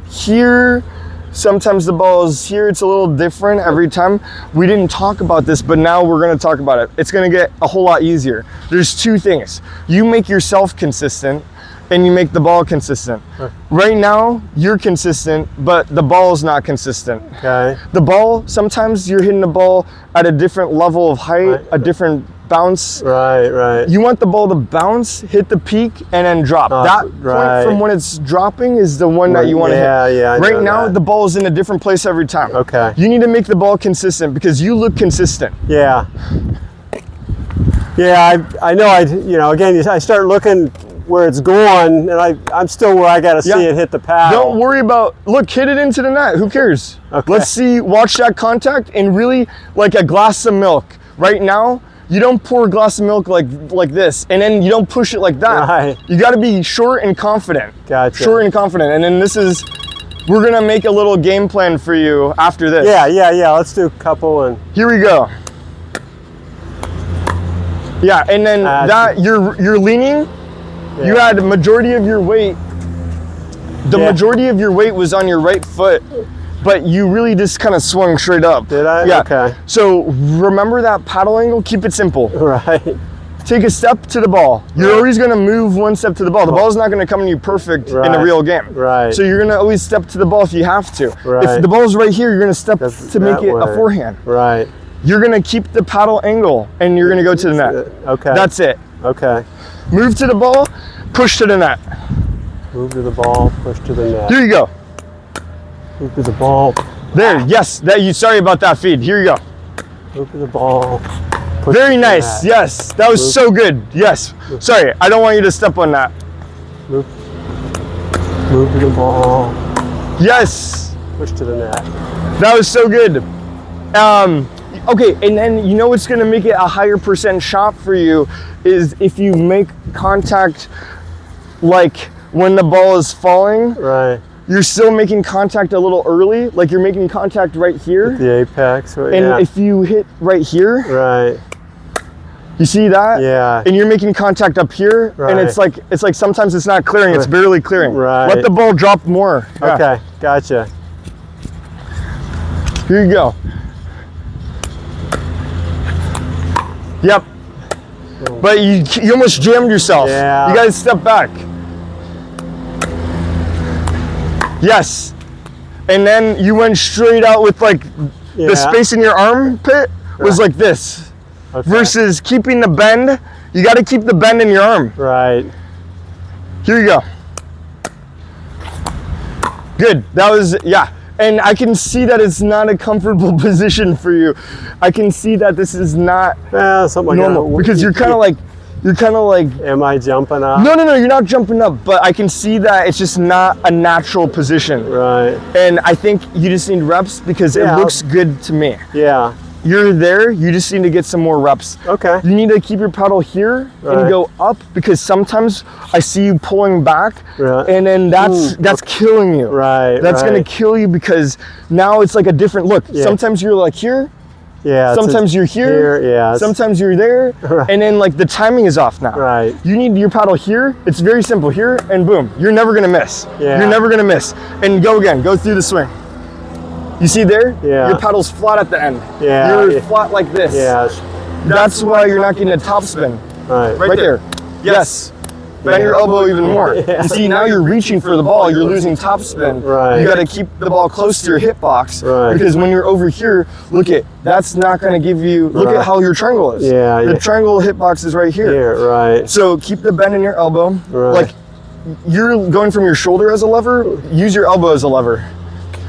Speaker 2: here, sometimes the ball is here. It's a little different every time. We didn't talk about this, but now we're gonna talk about it. It's gonna get a whole lot easier. There's 2 things. You make yourself consistent and you make the ball consistent. Right now, you're consistent, but the ball is not consistent.
Speaker 1: Okay.
Speaker 2: The ball, sometimes you're hitting the ball at a different level of height,
Speaker 1: Right.
Speaker 2: a different bounce.
Speaker 1: Right.
Speaker 2: You want the ball to bounce, hit the peak, and then drop. That
Speaker 1: right.
Speaker 2: point from when it's dropping is the one that you want to hit.
Speaker 1: Yeah, I
Speaker 2: Right
Speaker 1: know
Speaker 2: now,
Speaker 1: that.
Speaker 2: the ball is in a different place every time.
Speaker 1: Okay.
Speaker 2: You need to make the ball consistent because you look consistent.
Speaker 1: Yeah. Yeah, I know. Again, I start looking where it's going, and I'm still where I got to see
Speaker 2: Yeah.
Speaker 1: it hit the paddle.
Speaker 2: Don't worry about, look, hit it into the net. Who cares?
Speaker 1: Okay.
Speaker 2: Let's see, watch that contact and really like a glass of milk. Right now, you don't pour a glass of milk like this, and then you don't push it like that.
Speaker 1: Right.
Speaker 2: You got to be short and confident.
Speaker 1: Gotcha.
Speaker 2: Short and confident. And then we're going to make a little game plan for you after this.
Speaker 1: Yeah. Let's do a couple and.
Speaker 2: Here we go. Yeah, and then you're leaning.
Speaker 1: Yeah.
Speaker 2: You had a majority of your weight the
Speaker 1: Yeah.
Speaker 2: majority of your weight was on your right foot, but you really just kind of swung straight up.
Speaker 1: Did I?
Speaker 2: Yeah.
Speaker 1: Okay.
Speaker 2: So remember that paddle angle, keep it simple.
Speaker 1: Right.
Speaker 2: Take a step to the ball. You're
Speaker 1: Right.
Speaker 2: always gonna move one step to the ball. The ball's not gonna come to you perfect in a
Speaker 1: Right.
Speaker 2: real game.
Speaker 1: Right.
Speaker 2: So you're gonna always step to the ball if you have to.
Speaker 1: Right.
Speaker 2: If the ball's right here, you're gonna step
Speaker 1: That's
Speaker 2: to make
Speaker 1: that
Speaker 2: it a
Speaker 1: way.
Speaker 2: forehand.
Speaker 1: Right.
Speaker 2: You're gonna keep the paddle angle and you're gonna go to the net.
Speaker 1: Okay.
Speaker 2: That's it.
Speaker 1: Okay.
Speaker 2: Move to the ball, push to the net.
Speaker 1: Move to the ball, push to the net.
Speaker 2: Here you go.
Speaker 1: Move to the ball,
Speaker 2: There, yes. Sorry about that feed. Here you go.
Speaker 1: move to the ball. Push
Speaker 2: Very
Speaker 1: to the
Speaker 2: nice.
Speaker 1: net.
Speaker 2: Yes, that was so good. Yes. Sorry, I don't want you to step on that.
Speaker 1: Move to the ball,
Speaker 2: Yes,
Speaker 1: push to the net.
Speaker 2: that was so good. Okay, and then you know what's gonna make it a higher percent shot for you is if you make contact like when the ball is falling,
Speaker 1: Right.
Speaker 2: you're still making contact a little early, like you're making contact right here.
Speaker 1: The apex. Right.
Speaker 2: And
Speaker 1: Yeah.
Speaker 2: if you hit right here,
Speaker 1: Right.
Speaker 2: you see that?
Speaker 1: Yeah.
Speaker 2: And you're making contact up here, and it's
Speaker 1: Right.
Speaker 2: like sometimes it's not clearing, it's
Speaker 1: Right.
Speaker 2: barely clearing.
Speaker 1: Right.
Speaker 2: Let the ball drop more. Yeah.
Speaker 1: Okay. Gotcha.
Speaker 2: Here you go. Yep. But you almost jammed yourself.
Speaker 1: Yeah.
Speaker 2: You gotta step back. Yes. And then you went straight out with like
Speaker 1: Yeah.
Speaker 2: the space in your armpit was
Speaker 1: Right.
Speaker 2: like this.
Speaker 1: Okay.
Speaker 2: Versus keeping the bend, you gotta keep the bend in your arm.
Speaker 1: Right.
Speaker 2: Here you go. Good. That was, yeah. And I can see that it's not a comfortable position for you. I can see that this is not
Speaker 1: Something like
Speaker 2: normal
Speaker 1: that.
Speaker 2: because you're kind of like,
Speaker 1: Am I jumping up?
Speaker 2: no, you're not jumping up, but I can see that it's just not a natural position.
Speaker 1: Right.
Speaker 2: And I think you just need reps because
Speaker 1: Yeah.
Speaker 2: it looks good to me.
Speaker 1: Yeah.
Speaker 2: You're there, you just need to get some more reps.
Speaker 1: Okay.
Speaker 2: You need to keep your paddle here
Speaker 1: Right.
Speaker 2: and go up because sometimes I see you pulling back
Speaker 1: Right.
Speaker 2: and then that's killing you.
Speaker 1: Right.
Speaker 2: That's
Speaker 1: right.
Speaker 2: gonna kill you because now it's like a different look.
Speaker 1: Yeah.
Speaker 2: Sometimes you're like here,
Speaker 1: Yeah. it's
Speaker 2: sometimes you're here,
Speaker 1: Yeah. it's-
Speaker 2: sometimes you're there,
Speaker 1: Right.
Speaker 2: and then like the timing is off now.
Speaker 1: Right.
Speaker 2: You need your paddle here. It's very simple. Here and boom. You're never gonna miss.
Speaker 1: Yeah.
Speaker 2: You're never gonna miss. And go again. Go through the swing. You see there?
Speaker 1: Yeah.
Speaker 2: Your paddle's flat at the end.
Speaker 1: Yeah,
Speaker 2: You're
Speaker 1: yeah.
Speaker 2: flat like this.
Speaker 1: Yeah.
Speaker 2: That's why you're not getting a top spin.
Speaker 1: Right.
Speaker 2: Right there. Yes. Bend your elbow even more.
Speaker 1: Yeah.
Speaker 2: You see, now you're reaching for the ball. You're losing top spin.
Speaker 1: Right.
Speaker 2: You got to keep the ball close to your hip box.
Speaker 1: Right.
Speaker 2: Because when you're over here, look at that's not going to give you. Look
Speaker 1: Right.
Speaker 2: at how your triangle is.
Speaker 1: Yeah,
Speaker 2: The
Speaker 1: yeah.
Speaker 2: triangle hip box is right here.
Speaker 1: Yeah. Right.
Speaker 2: So keep the bend in your elbow.
Speaker 1: Right.
Speaker 2: Like you're going from your shoulder as a lever. Use your elbow as a lever.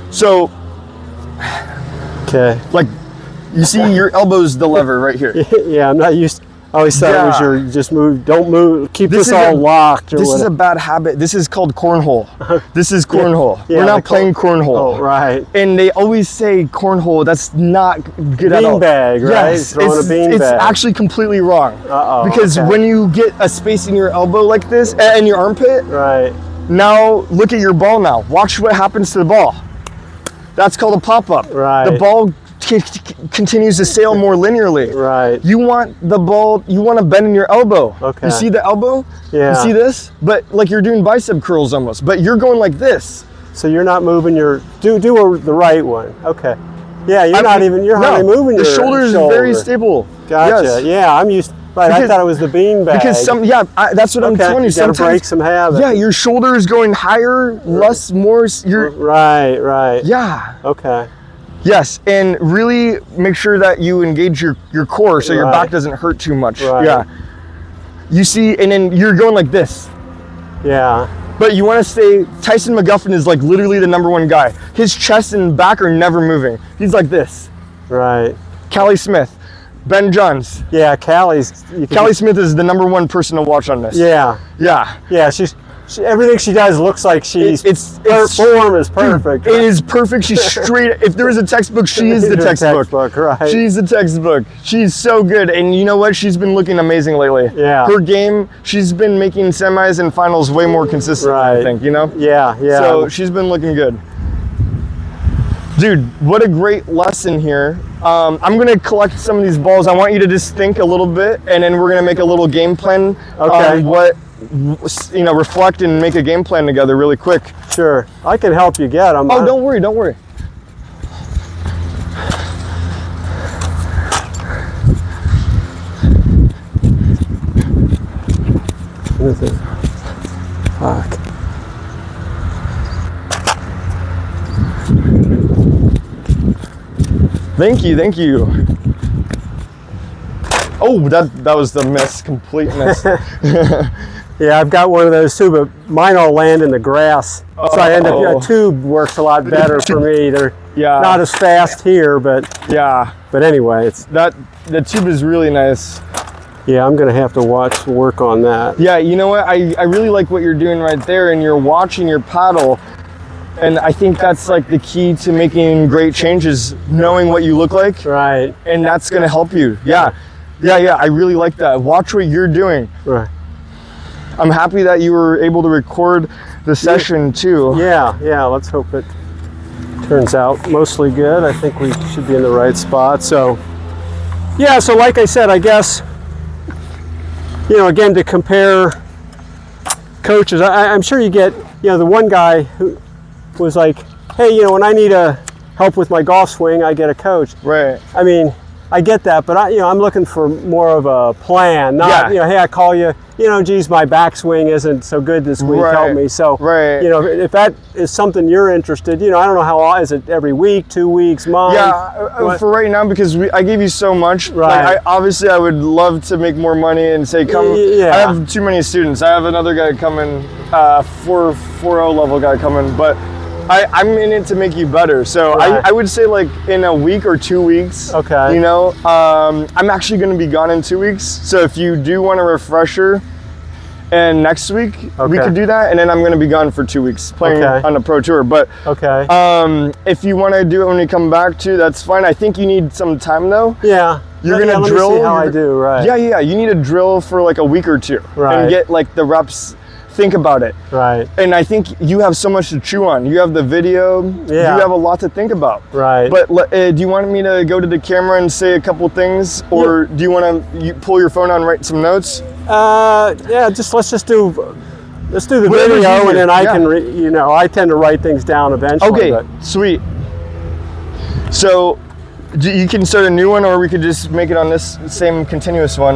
Speaker 2: So
Speaker 1: Okay.
Speaker 2: like you see your elbow's the lever right here.
Speaker 1: Yeah. I'm not used. I always thought it was
Speaker 2: Yeah.
Speaker 1: your just move. Don't move. Keep
Speaker 2: This
Speaker 1: this,
Speaker 2: is
Speaker 1: all
Speaker 2: a-
Speaker 1: locked. Or
Speaker 2: This is a
Speaker 1: whatever.
Speaker 2: bad habit. This is called cornhole. This is cornhole.
Speaker 1: Yeah,
Speaker 2: We're not
Speaker 1: like
Speaker 2: playing cornhole.
Speaker 1: Oh, right.
Speaker 2: And they always say cornhole. That's not good at all.
Speaker 1: Beanbag, right?
Speaker 2: Yes,
Speaker 1: Throwing a
Speaker 2: it's
Speaker 1: beanbag.
Speaker 2: actually completely wrong.
Speaker 1: Uh-oh,
Speaker 2: Because
Speaker 1: okay.
Speaker 2: when you get a space in your elbow like this and your armpit,
Speaker 1: Right.
Speaker 2: now look at your ball now. Watch what happens to the ball. That's called a pop-up.
Speaker 1: Right.
Speaker 2: The ball continues to sail more linearly.
Speaker 1: Right.
Speaker 2: You want the ball, you want to bend in your elbow.
Speaker 1: Okay.
Speaker 2: You see the elbow?
Speaker 1: Yeah.
Speaker 2: You see this? But like you're doing bicep curls almost, but you're going like this.
Speaker 1: So you're not moving your the right one. Okay. Yeah. You're
Speaker 2: No,
Speaker 1: hardly moving
Speaker 2: the
Speaker 1: your
Speaker 2: shoulder is very stable.
Speaker 1: Gotcha.
Speaker 2: Yes.
Speaker 1: Yeah. I'm used. Right. I
Speaker 2: Because-
Speaker 1: thought it was the beanbag.
Speaker 2: Because that's what I'm
Speaker 1: Okay.
Speaker 2: telling you.
Speaker 1: You gotta
Speaker 2: Sometimes,
Speaker 1: break some habit.
Speaker 2: yeah, your shoulder is going higher, less, more. You're,
Speaker 1: Right. Right.
Speaker 2: yeah.
Speaker 1: Okay.
Speaker 2: Yes, and really make sure that you engage your core so your
Speaker 1: Right.
Speaker 2: back doesn't hurt too much.
Speaker 1: Right.
Speaker 2: Yeah. You see, and then you're going like this.
Speaker 1: Yeah.
Speaker 2: But you want to stay, Tyson McGuffin is like literally the #1 guy. His chest and back are never moving. He's like this.
Speaker 1: Right.
Speaker 2: Callie Smith, Ben Johns.
Speaker 1: Yeah. Callie's.
Speaker 2: Callie Smith is the #1 person to watch on this.
Speaker 1: Yeah.
Speaker 2: Yeah.
Speaker 1: Yeah. Everything she does looks like she's. Her form is perfect.
Speaker 2: It is perfect. She's straight. If there was a textbook, she is the
Speaker 1: Your
Speaker 2: textbook.
Speaker 1: right.
Speaker 2: She's the textbook. She's so good. And you know what? She's been looking amazing lately.
Speaker 1: Yeah.
Speaker 2: Her game, she's been making semis and finals way more consistently, I
Speaker 1: Right.
Speaker 2: think, you know?
Speaker 1: Yeah. Yeah.
Speaker 2: So she's been looking good. Dude, what a great lesson here. I'm gonna collect some of these balls. I want you to just think a little bit, and then we're gonna make a little game plan
Speaker 1: Okay.
Speaker 2: on what you know, reflect and make a game plan together really quick.
Speaker 1: Sure. I can help you get them.
Speaker 2: Oh, don't worry, don't worry.
Speaker 1: What is it? Fuck.
Speaker 2: Thank you, thank you. Oh, that was the miss, complete miss.
Speaker 1: Yeah, I've got one of those too, but mine all land in the grass. So I end up, a tube works a lot better for me. They're
Speaker 2: Yeah.
Speaker 1: not as fast here, but
Speaker 2: Yeah,
Speaker 1: anyway, it's,
Speaker 2: the tube is really nice.
Speaker 1: yeah, I'm gonna have to work on that.
Speaker 2: Yeah, you know what? I really like what you're doing right there, and you're watching your paddle. And I think that's like the key to making great changes, knowing what you look like,
Speaker 1: Right,
Speaker 2: and that's gonna help you. Yeah, I really like that. Watch what you're doing.
Speaker 1: right.
Speaker 2: I'm happy that you were able to record the session too.
Speaker 1: Yeah, let's hope it turns out mostly good. I think we should be in the right spot. So, yeah, so like I said, I guess, you know, again, to compare coaches, I'm sure you get, you know, the one guy who was like, hey, you know, when I need help with my golf swing, I get a coach.
Speaker 2: Right.
Speaker 1: I mean, I get that, but I'm looking for more of a plan, not,
Speaker 2: Yeah.
Speaker 1: you know, hey, I call you, you know, geez, my backswing isn't so good this week,
Speaker 2: Right.
Speaker 1: help me. So,
Speaker 2: Right.
Speaker 1: you know, if that is something you're interested, you know, I don't know how, is it every week, 2 weeks, month?
Speaker 2: Yeah,
Speaker 1: What?
Speaker 2: for right now, because I gave you so much.
Speaker 1: Right.
Speaker 2: Like, obviously, I would love to make more money and say, come.
Speaker 1: Yeah.
Speaker 2: I have too many students. I have another guy coming, 4.0 level guy coming, but I'm in it to make you better. So
Speaker 1: Right.
Speaker 2: I would say like in a week or 2 weeks.
Speaker 1: Okay.
Speaker 2: You know, I'm actually going to be gone in 2 weeks. So if you do want a refresher, and next week we
Speaker 1: Okay.
Speaker 2: could do that, and then I'm going to be gone for 2 weeks playing
Speaker 1: Okay.
Speaker 2: on a pro tour. But
Speaker 1: Okay.
Speaker 2: if you want to do it when you come back too, that's fine. I think you need some time though.
Speaker 1: Yeah.
Speaker 2: You're
Speaker 1: Yeah,
Speaker 2: gonna
Speaker 1: let
Speaker 2: drill.
Speaker 1: Me see how I
Speaker 2: you're-
Speaker 1: do, right.
Speaker 2: Yeah. You need to drill for like a week or two
Speaker 1: Right.
Speaker 2: and get like the reps. Think about it.
Speaker 1: Right.
Speaker 2: And I think you have so much to chew on. You have the video.
Speaker 1: Yeah.
Speaker 2: You have a lot to think about.
Speaker 1: Right.
Speaker 2: But do you want me to go to the camera and say a couple things, or do you want to pull your phone out and write some notes?
Speaker 1: Yeah, let's do the
Speaker 2: Whatever's
Speaker 1: video,
Speaker 2: easier,
Speaker 1: and then I
Speaker 2: yeah.
Speaker 1: can, you know, I tend to write things down eventually.
Speaker 2: Okay,
Speaker 1: but-
Speaker 2: sweet. So you can start a new one, or we could just make it on this same continuous one.